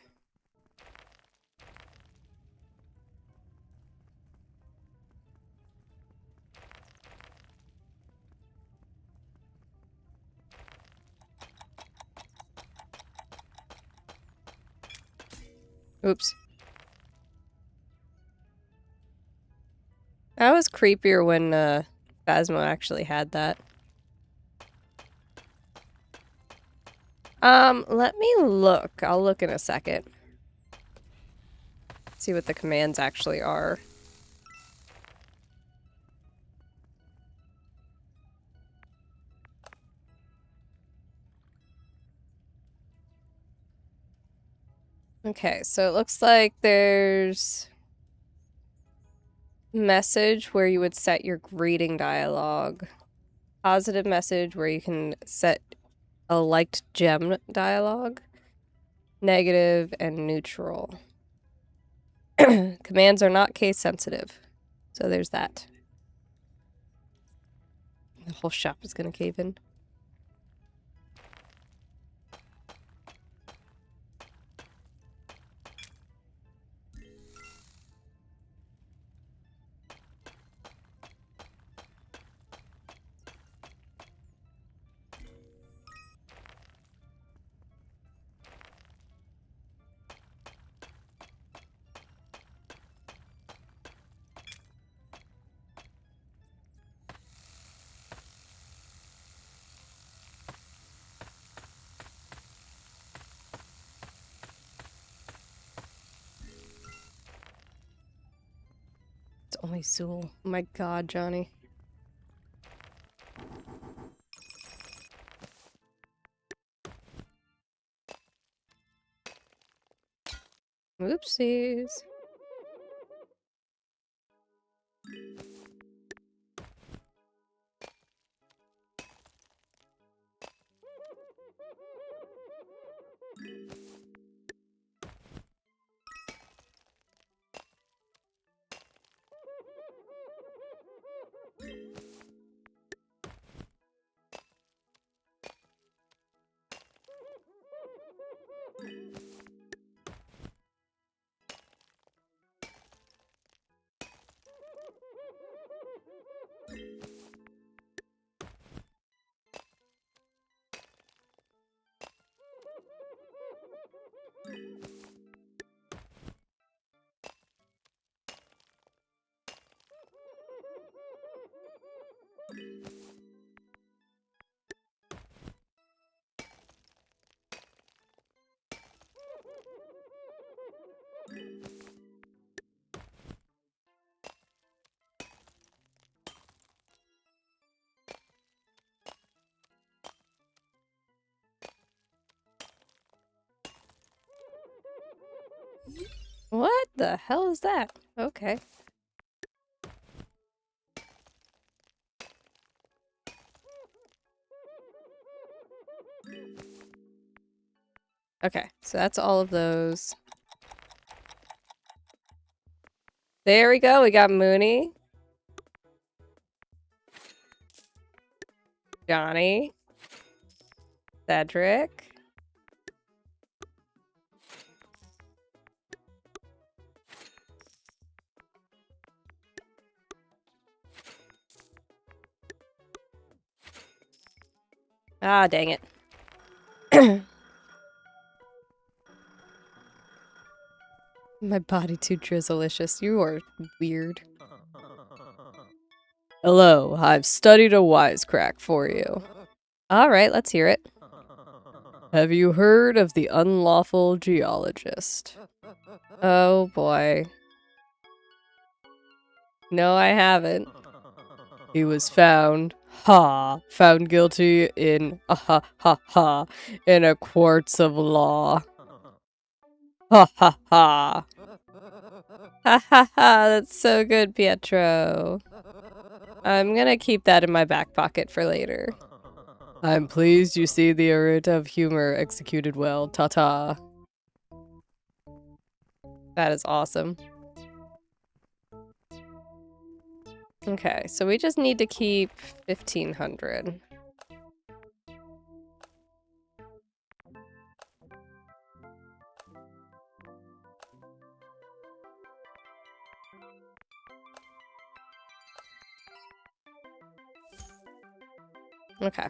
Oops. That was creepier when, Phasmo actually had that. Let me look. I'll look in a second. See what the commands actually are. Okay, so it looks like there's message where you would set your greeting dialogue. Positive message where you can set a liked gem dialogue. Negative and neutral. Commands are not case sensitive. So there's that. The whole shop is gonna cave in. It's only Sewell. Oh my god, Johnny. Oopsies. What the hell is that? Okay. Okay, so that's all of those. There we go. We got Mooney. Johnny. Cedric. Ah, dang it. My body too drizzleicious. You are weird. Hello, I've studied a wisecrack for you. Alright, let's hear it. Have you heard of the unlawful geologist? Oh boy. No, I haven't. He was found guilty in, in a courts of law. Ha ha ha. Ha ha ha, that's so good, Pietro. I'm gonna keep that in my back pocket for later. I'm pleased you see the art of humor executed well. Ta-ta. That is awesome. Okay, so we just need to keep 1,500. Okay.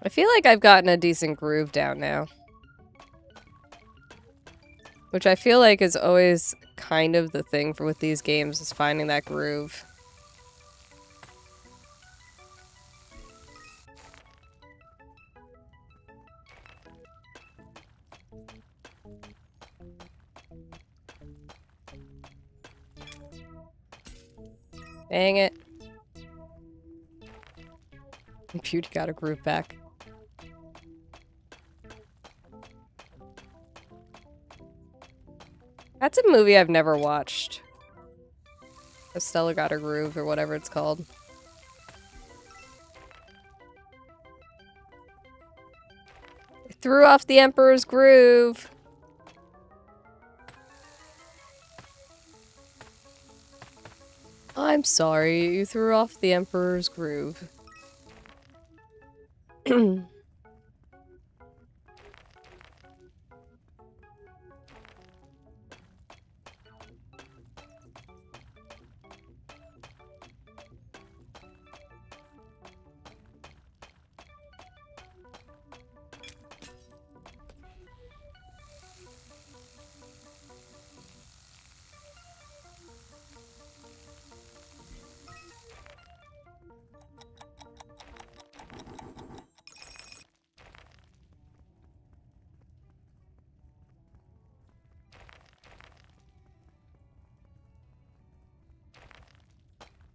I feel like I've gotten a decent groove down now. Which I feel like is always kind of the thing for with these games, is finding that groove. Dang it. Beauty got a groove back. That's a movie I've never watched. Estella Got Her Groove, or whatever it's called. I threw off the Emperor's Groove! I'm sorry, you threw off the Emperor's Groove.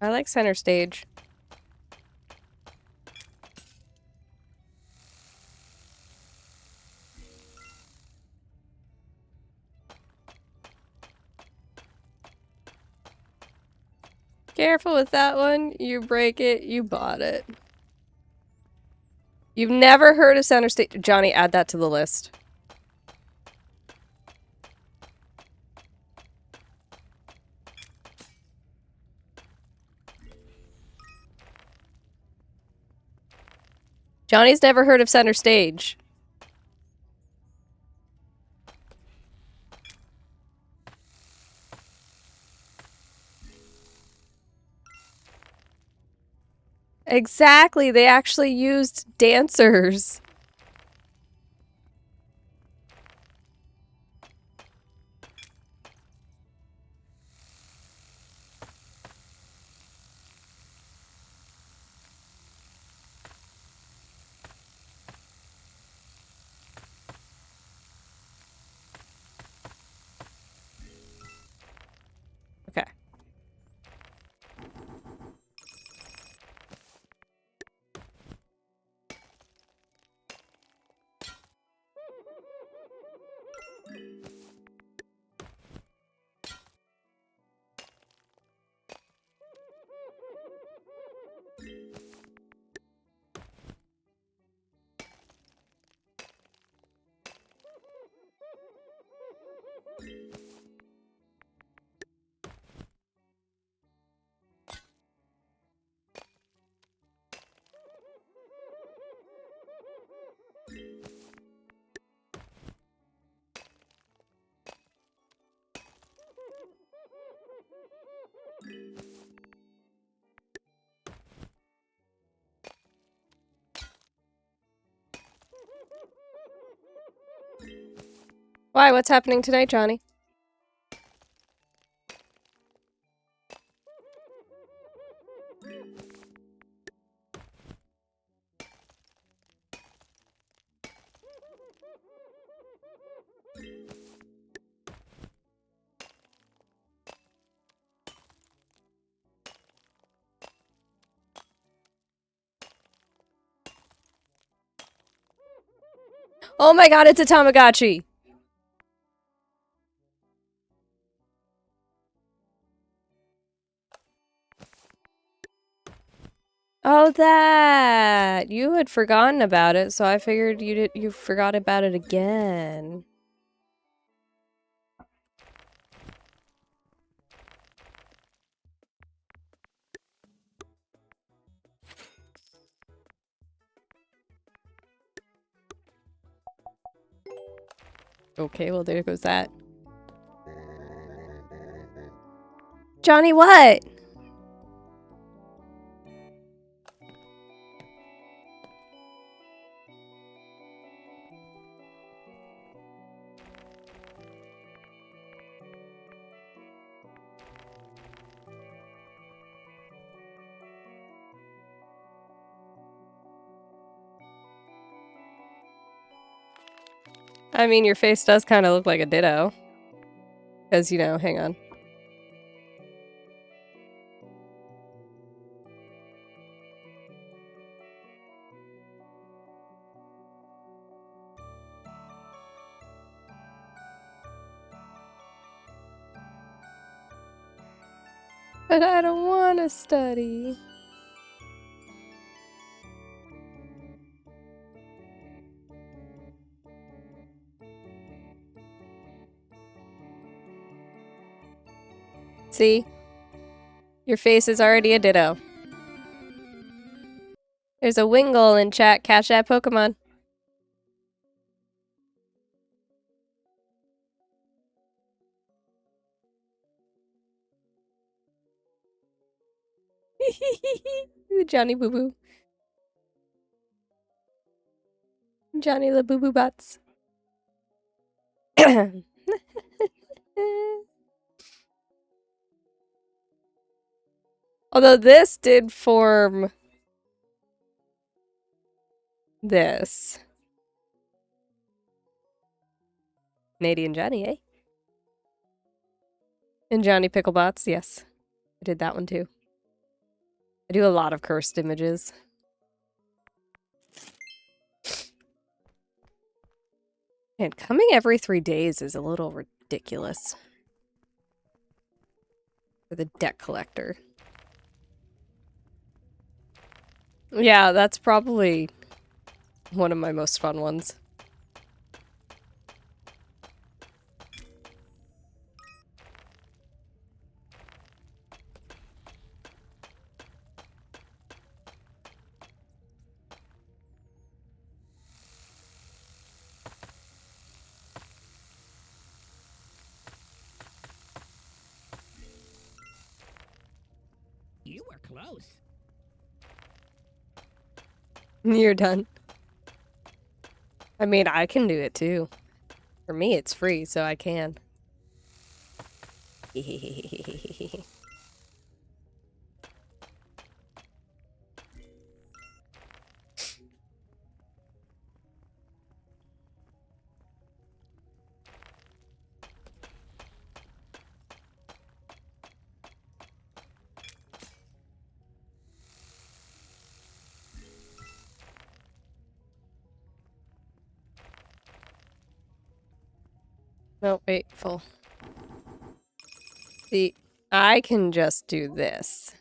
I like center stage. Careful with that one. You break it, you bought it. You've never heard of center stage? Johnny, add that to the list. Johnny's never heard of center stage. Exactly, they actually used dancers. Okay. Why? What's happening tonight, Johnny? Oh my god, it's a Tamagotchi! Oh, that! You had forgotten about it, so I figured you forgot about it again. Okay, well there goes that. Johnny, what? I mean, your face does kind of look like a ditto. Because, you know, hang on. But I don't want to study. See? Your face is already a ditto. There's a Wingull in chat. Catch that Pokemon. Johnny Boo Boo. Johnny the Boo Boo Butts. Although this did form this. Canadian Johnny, eh? And Johnny Picklebots, yes. I did that one too. I do a lot of cursed images. And coming every 3 days is a little ridiculous. For the deck collector. Yeah, that's probably one of my most fun ones. You were close. You're done. I mean, I can do it too. For me, it's free, so I can. No, wait, full. See, I can just do this.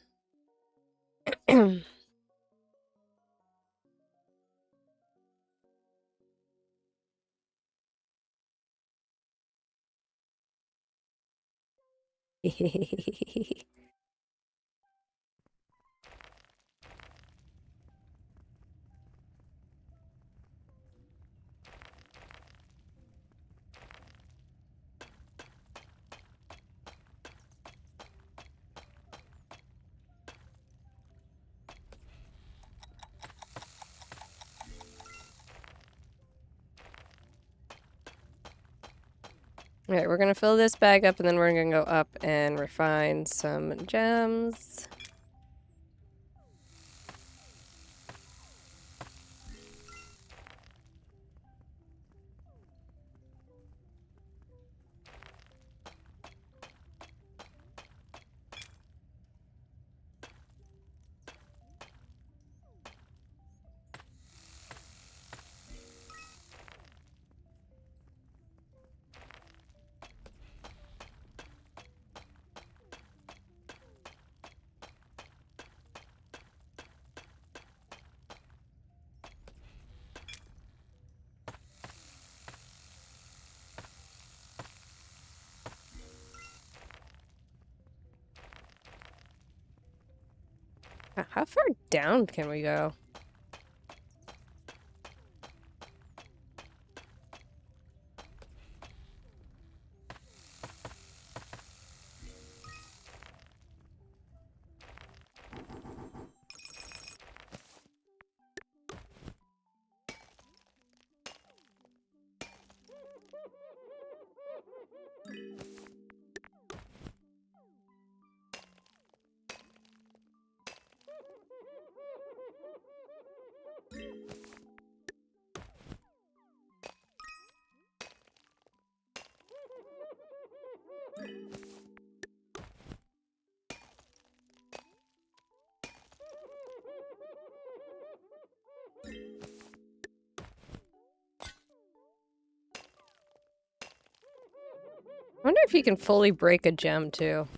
Alright, we're gonna fill this bag up and then we're gonna go up and refine some gems. How far down can we go? I wonder if you can fully break a gem too.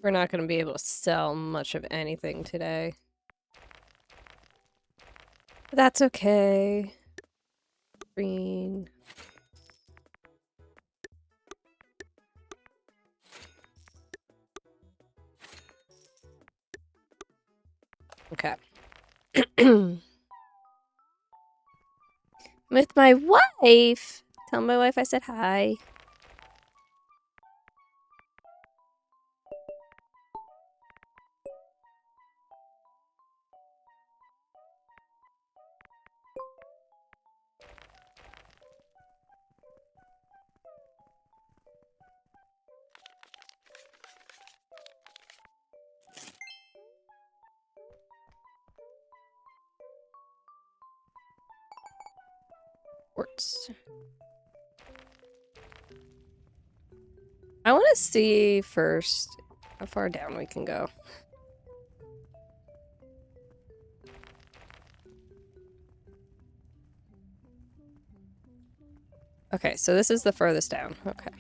We're not going to be able to sell much of anything today. But that's okay. Green. Okay. With my wife! Tell my wife I said hi. Quartz. I want to see first how far down we can go. Okay, so this is the furthest down. Okay.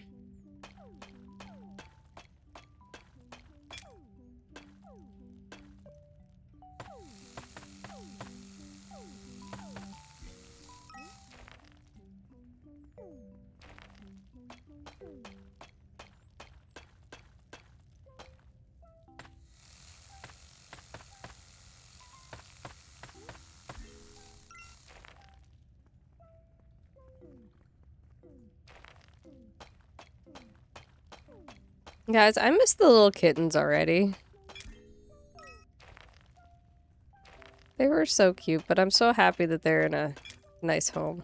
Guys, I miss the little kittens already. They were so cute, but I'm so happy that they're in a nice home.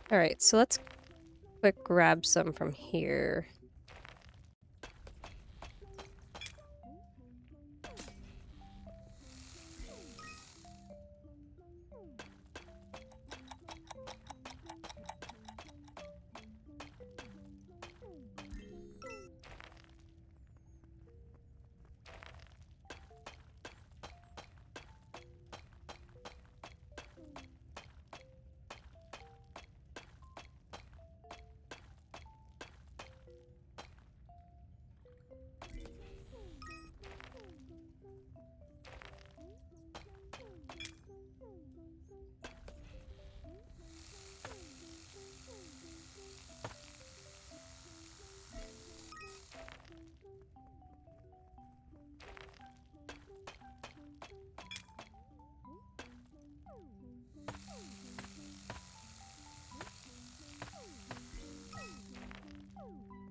Alright, so let's quick grab some from here.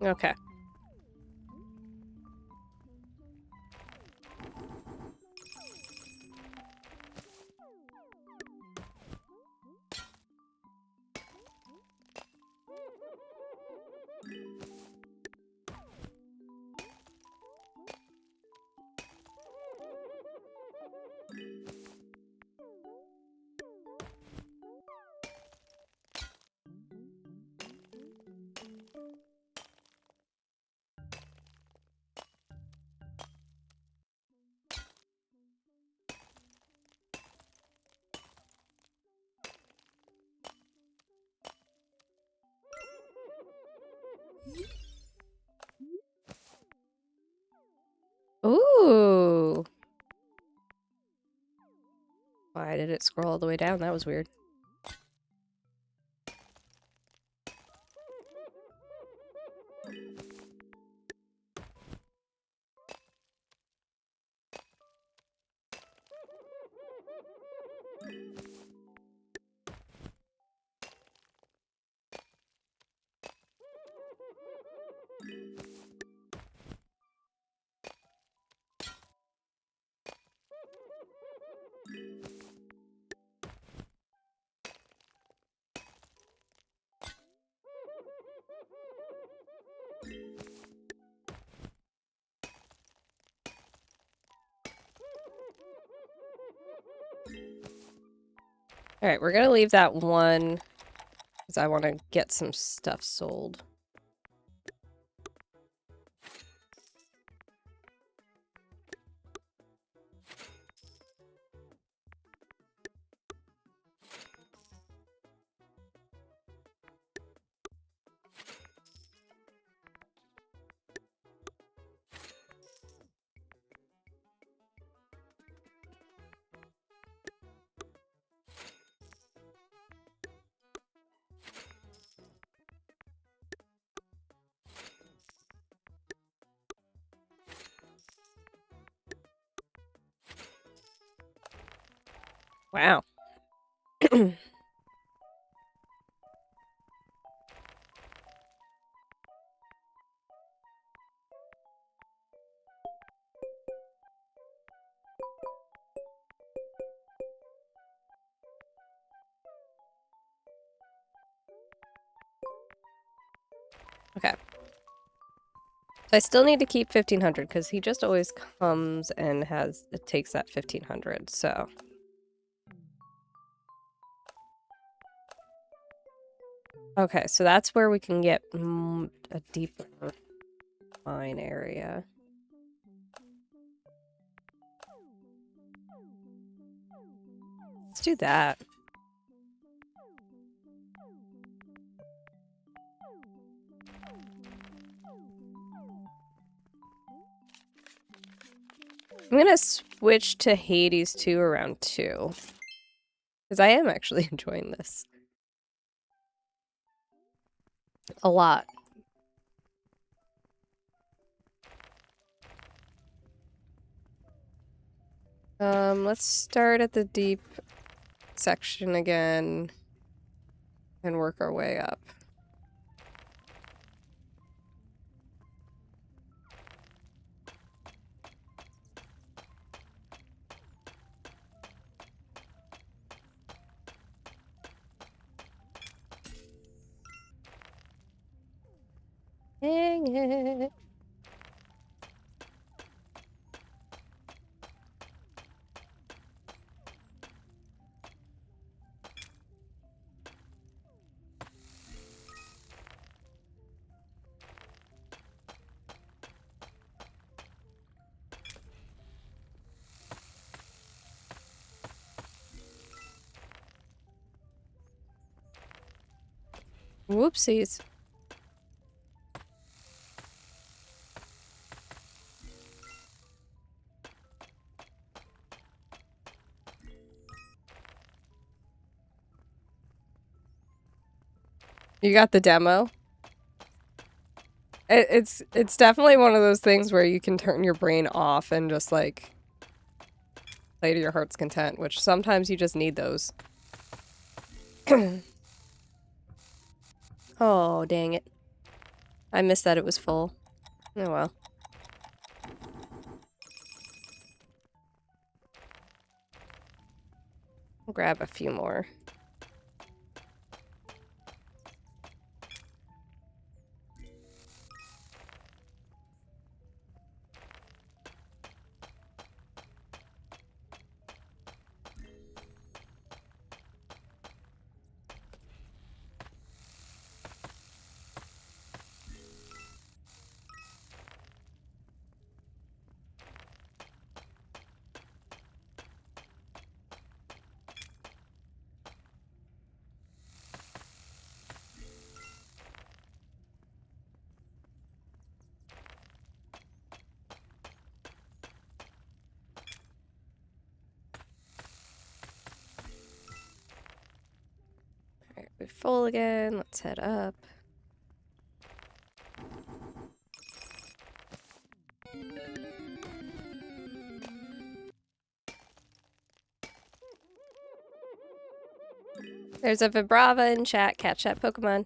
Okay. Ooh! Why did it scroll all the way down? That was weird. Alright, we're gonna leave that one because I want to get some stuff sold. Wow. Okay. So I still need to keep 1500 because he just always comes and it takes that 1500, so. Okay, so that's where we can get a deeper mine area. Let's do that. I'm gonna switch to Hades 2 around 2. Because I am actually enjoying this. A lot. Let's start at the deep section again and work our way up. Dang it. Whoopsies. You got the demo? It's definitely one of those things where you can turn your brain off and just like play to your heart's content, which sometimes you just need those. Oh, dang it. I missed that it was full. Oh well. I'll grab a few more. Alright, we're full again. Let's head up. There's a Vibrava in chat. Catch that Pokemon.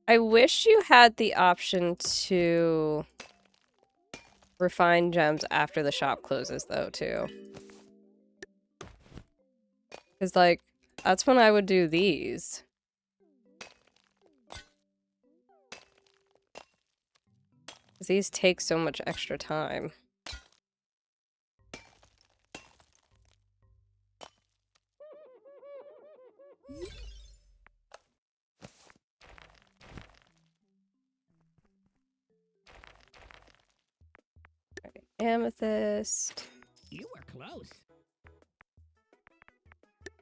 I wish you had the option to refine gems after the shop closes, though, too. Because, like, that's when I would do these. Because these take so much extra time. Alright, amethyst. You were close.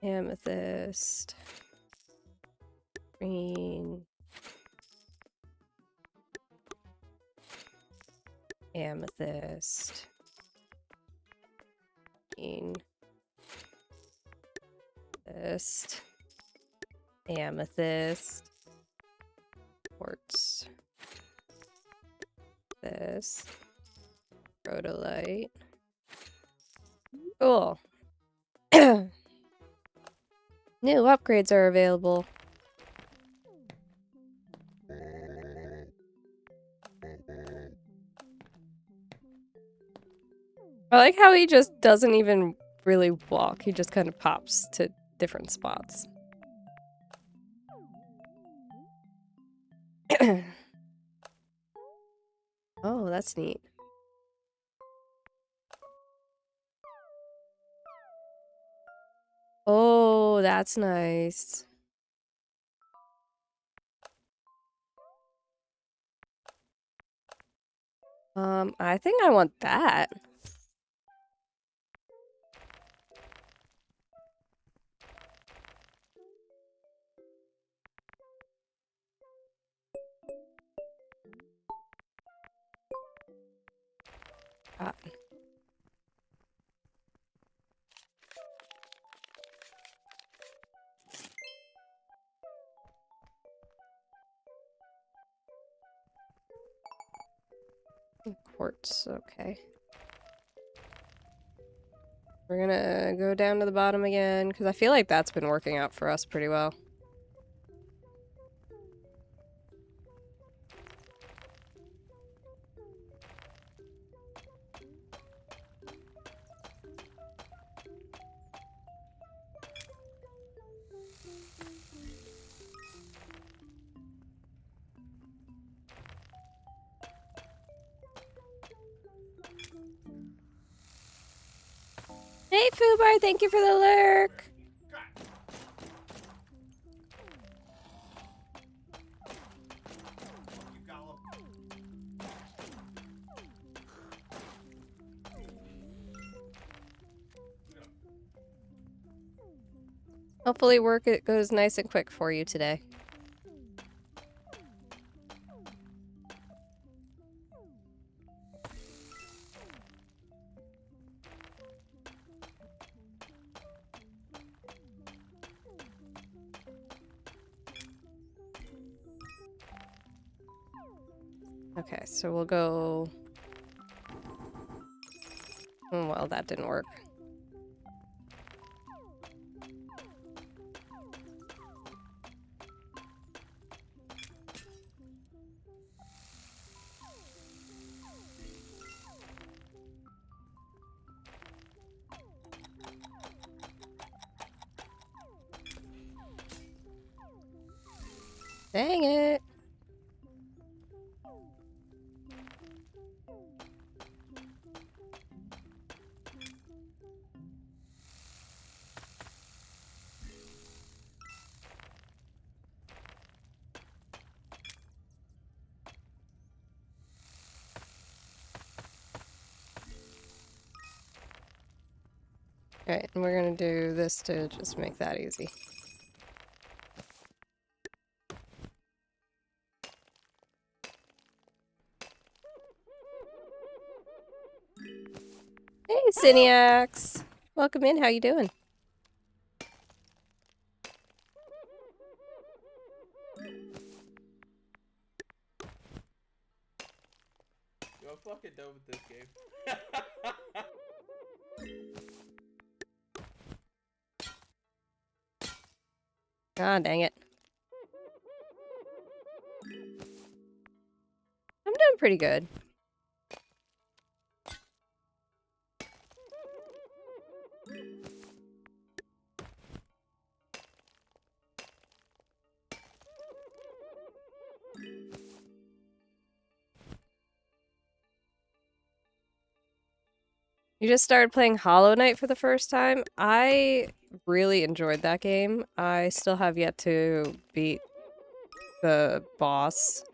Amethyst. Green. Amethyst. Green. Amethyst. Amethyst. Quartz. This. Rhodolite. Cool. New upgrades are available. I like how he just doesn't even really walk. He just kind of pops to different spots. Oh, that's neat. Oh, that's nice. I think I want that. God. Quartz, okay. We're gonna go down to the bottom again, because I feel like that's been working out for us pretty well. Hey, Fubar, thank you for the lurk! Hopefully work it goes nice and quick for you today. Okay, so we'll go... Oh, well, that didn't work. Dang it! Alright, and we're gonna do this to just make that easy. Hey, Cyniacs! Welcome in, how you doing? Yo, I'm fucking done with this game. Ah, dang it. I'm doing pretty good. You just started playing Hollow Knight for the first time? I really enjoyed that game. I still have yet to beat the boss.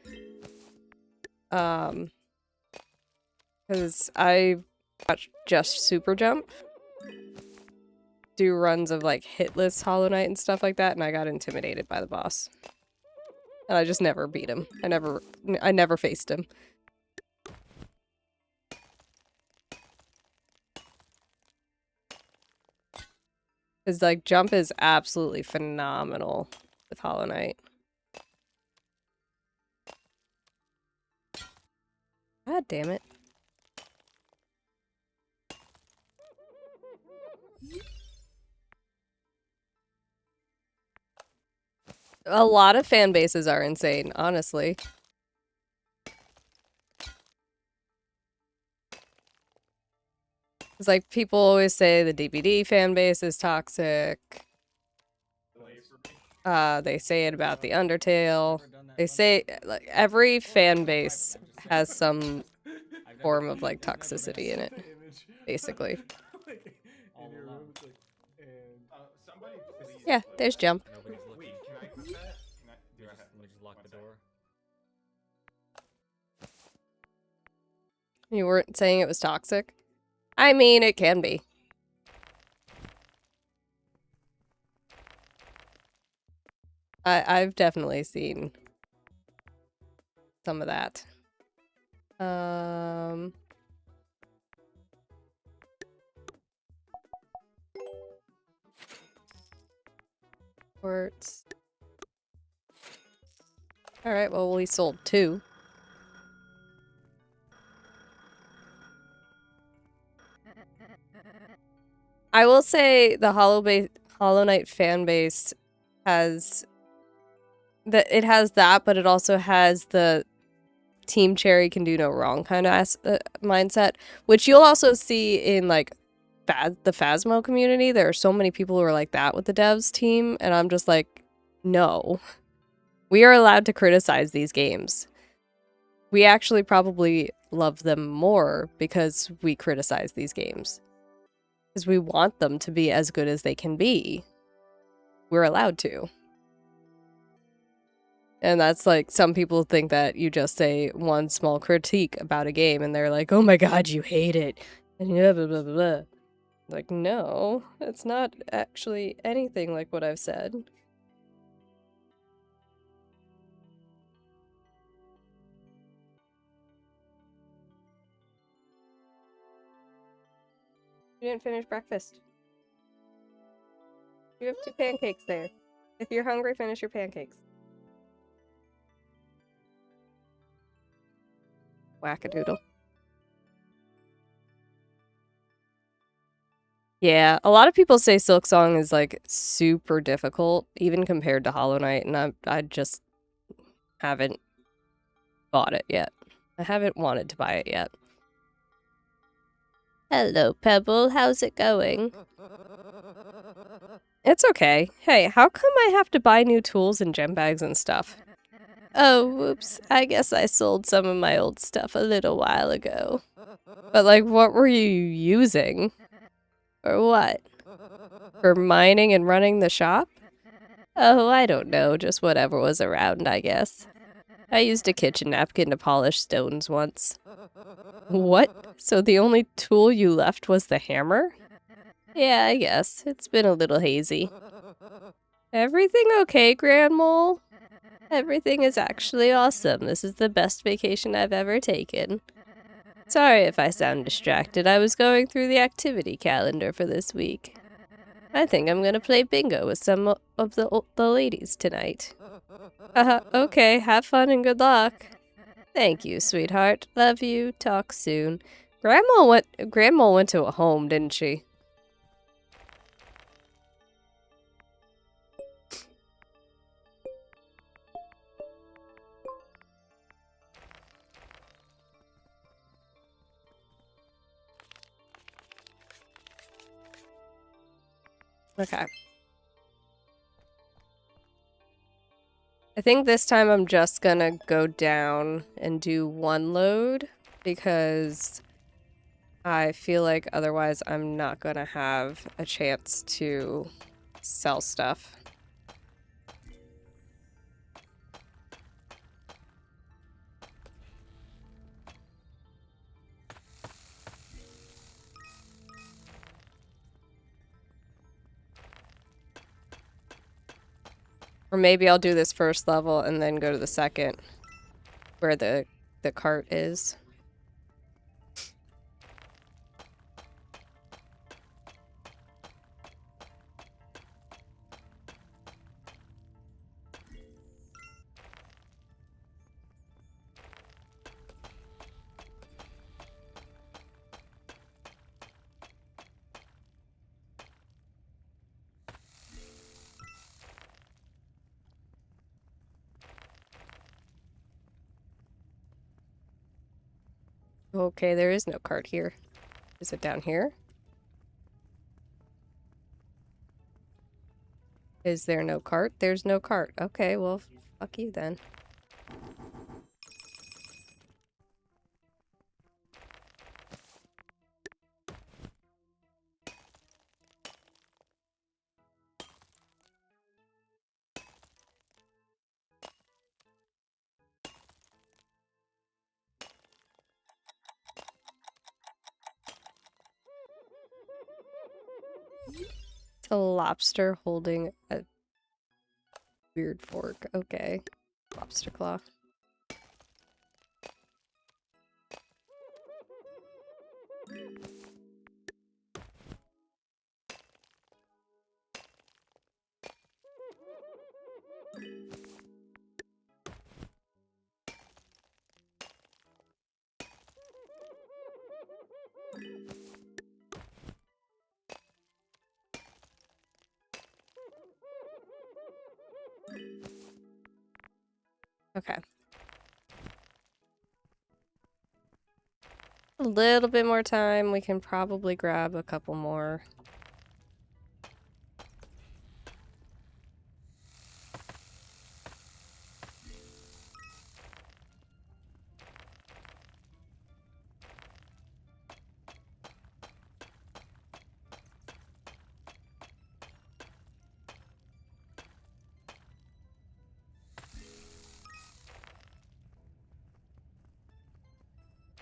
Because I watch just Super Jump do runs of like hitless Hollow Knight and stuff like that, and I got intimidated by the boss. And I just never beat him. I never faced him. Because like jump is absolutely phenomenal with Hollow Knight. God damn it. A lot of fan bases are insane, honestly. It's like people always say the DBD fan base is toxic. They say it about the Undertale. They say like every fan base has some form of like toxicity in it, basically. Somebody please. Yeah, there's Jump. Nobody's looking. Wait, can I put that? Can I do I have Let me just lock one the sec. door. You weren't saying it was toxic? I mean, it can be. I've definitely seen some of that. quartz. Alright, well, we sold 2. I will say the Hollow Knight fan base has... it has that, but it also has the Team Cherry can do no wrong kind of mindset, which you'll also see in, like, the Phasmo community. There are so many people who are like that with the devs team, and I'm just like, no. We are allowed to criticize these games. We actually probably love them more because we criticize these games. Because we want them to be as good as they can be. We're allowed to. And that's like, some people think that you just say one small critique about a game and they're like, oh my god, you hate it. And blah, blah, blah, blah, blah. Like, no, it's not actually anything like what I've said. You didn't finish breakfast. You have 2 pancakes there. If you're hungry, finish your pancakes. Wackadoodle. Yeah, a lot of people say Silksong is, like, super difficult, even compared to Hollow Knight, and I just haven't bought it yet. I haven't wanted to buy it yet. Hello, Pebble. How's it going? It's okay. Hey, how come I have to buy new tools and gem bags and stuff? Oh, whoops. I guess I sold some of my old stuff a little while ago. But, like, what were you using? Or what? For mining and running the shop? Oh, I don't know. Just whatever was around, I guess. I used a kitchen napkin to polish stones once. What? So the only tool you left was the hammer? Yeah, I guess. It's been a little hazy. Everything okay, Grandmole? Everything is actually awesome. This is the best vacation I've ever taken. Sorry if I sound distracted. I was going through the activity calendar for this week. I think I'm gonna play bingo with some of the ladies tonight. Okay, have fun and good luck. Thank you, sweetheart. Love you. Talk soon. Grandma went to a home, didn't she? Okay. I think this time I'm just gonna go down and do 1 load because I feel like otherwise I'm not gonna have a chance to sell stuff. Or maybe I'll do this first level and then go to the second where the cart is. Okay, there is no cart here. Is it down here? Is there no cart? There's no cart. Okay, well, fuck you then. It's a lobster holding a weird fork. Okay. Lobster claw. Okay. A little bit more time. We can probably grab a couple more.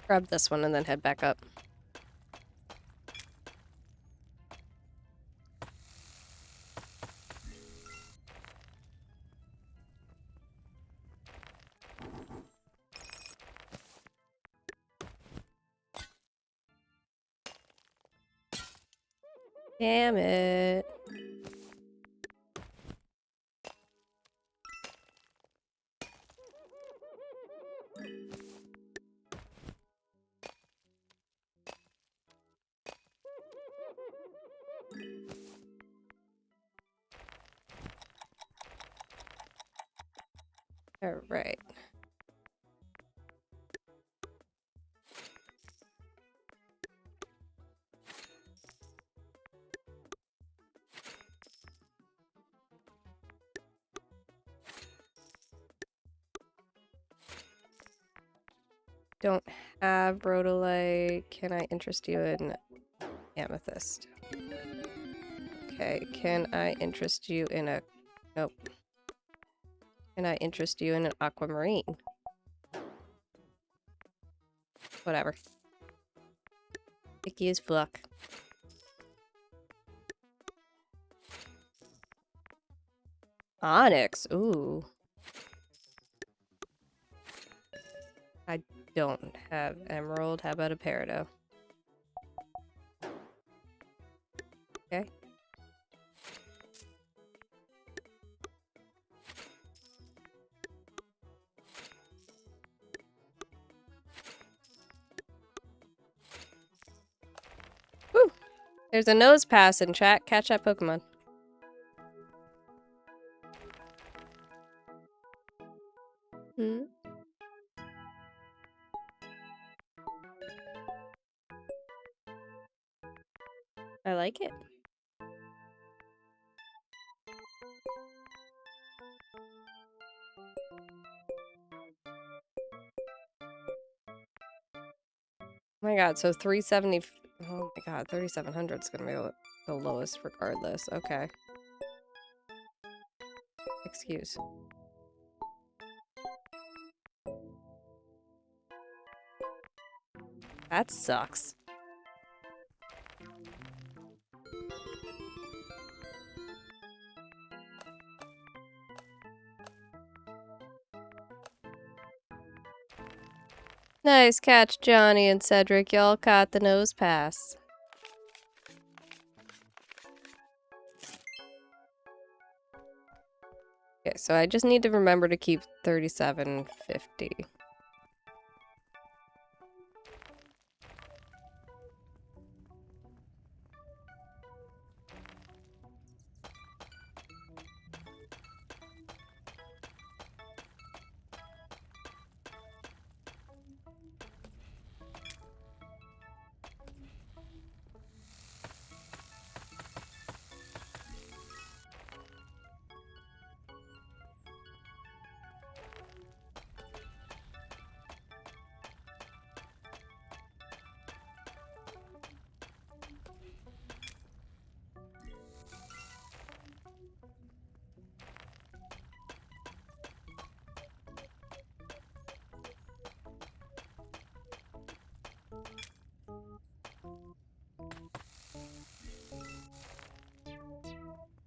Grab this one and then head back up. Damn it. All right. Don't have rhodolite. Can I interest you in amethyst? Okay, can I interest you in a... Nope. Can I interest you in an aquamarine? Whatever. Picky as fuck. Onyx, ooh. I don't have emerald. How about a peridot? Okay. Woo! There's a nose pass in chat. Catch that Pokemon. Hmm? I like it. Oh my god, so 370. Oh my god, 3700 is gonna be the lowest regardless. Okay. Excuse. That sucks. Nice catch, Johnny and Cedric. Y'all caught the nose pass. Okay, so I just need to remember to keep 3750.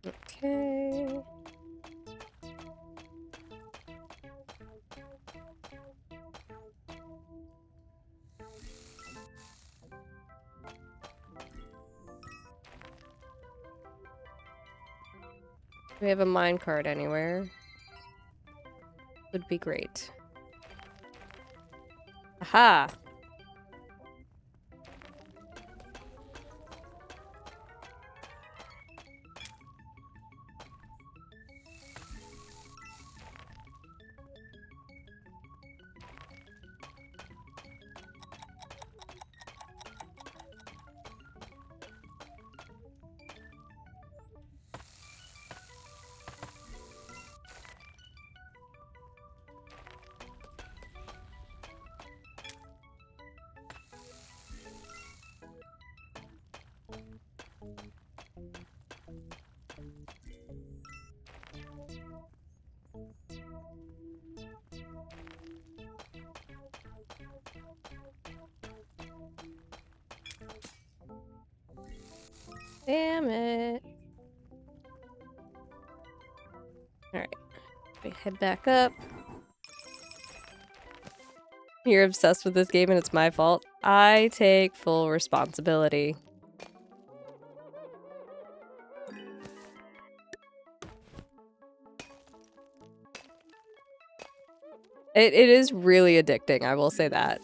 Okay. Do we have a minecart anywhere? Would be great. Aha! Damn it. Alright. We head back up. You're obsessed with this game and it's my fault. I take full responsibility. It is really addicting, I will say that.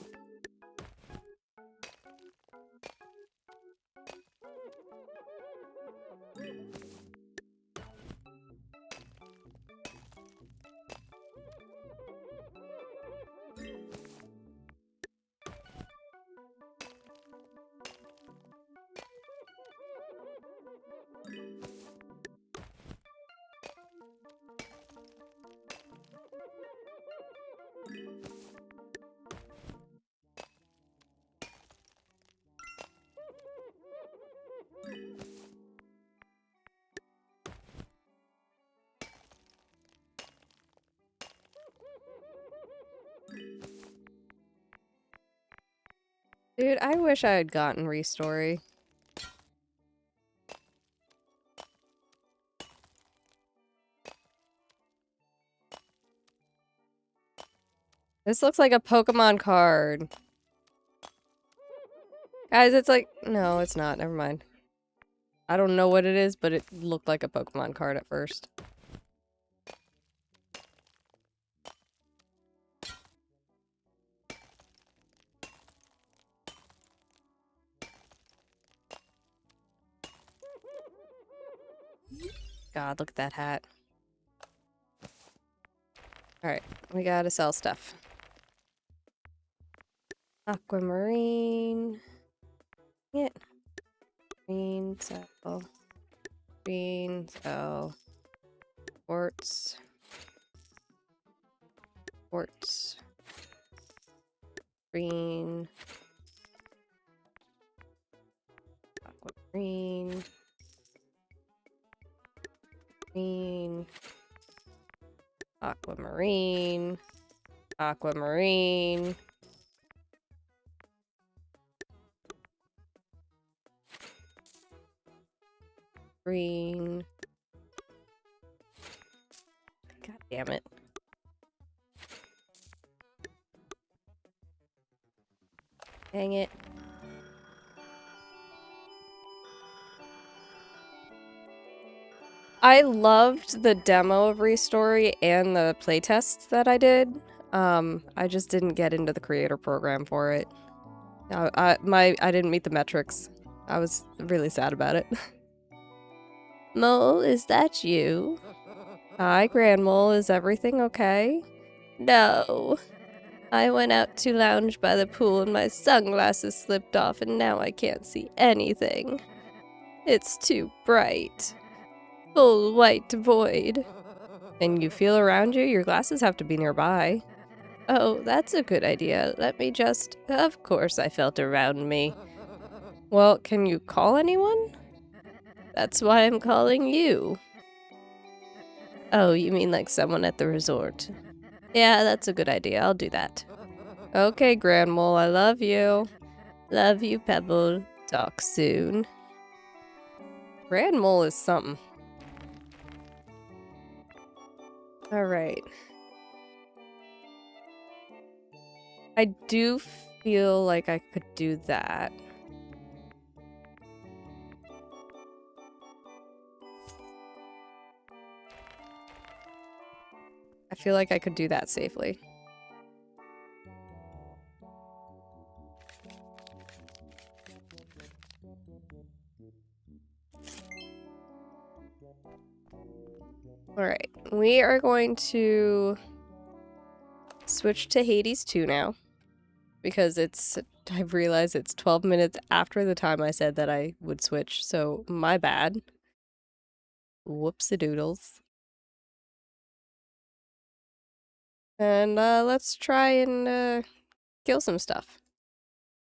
Dude, I wish I had gotten Restory. This looks like a Pokemon card. Guys, it's like... No, it's not. Never mind. I don't know what it is, but it looked like a Pokemon card at first. God, look at that hat. Alright, we gotta sell stuff. Aquamarine. Yeah. Green, sell. Green, sell. Quartz. Quartz. Green. Aquamarine. Green. Aquamarine. Aquamarine. Green. God damn it. Dang it. I loved the demo of Restory and the playtests that I did. I just didn't get into the creator program for it. I didn't meet the metrics. I was really sad about it. Mole, is that you? Hi, Grand Mole. Is everything okay? No. I went out to lounge by the pool and my sunglasses slipped off and now I can't see anything. It's too bright. Full white void. And you feel around you? Your glasses have to be nearby. Oh, that's a good idea. Let me just... Of course I felt around me. Well, can you call anyone? That's why I'm calling you. Oh, you mean like someone at the resort? Yeah, that's a good idea. I'll do that. Okay, Grand Mole, I love you. Love you, Pebble. Talk soon. Grand Mole is something. Alright. I do feel like I could do that. I feel like I could do that safely. Alright, we are going to switch to Hades 2 now. Because I've realized it's 12 minutes after the time I said that I would switch, so my bad. Whoopsie-doodles. And let's try and kill some stuff.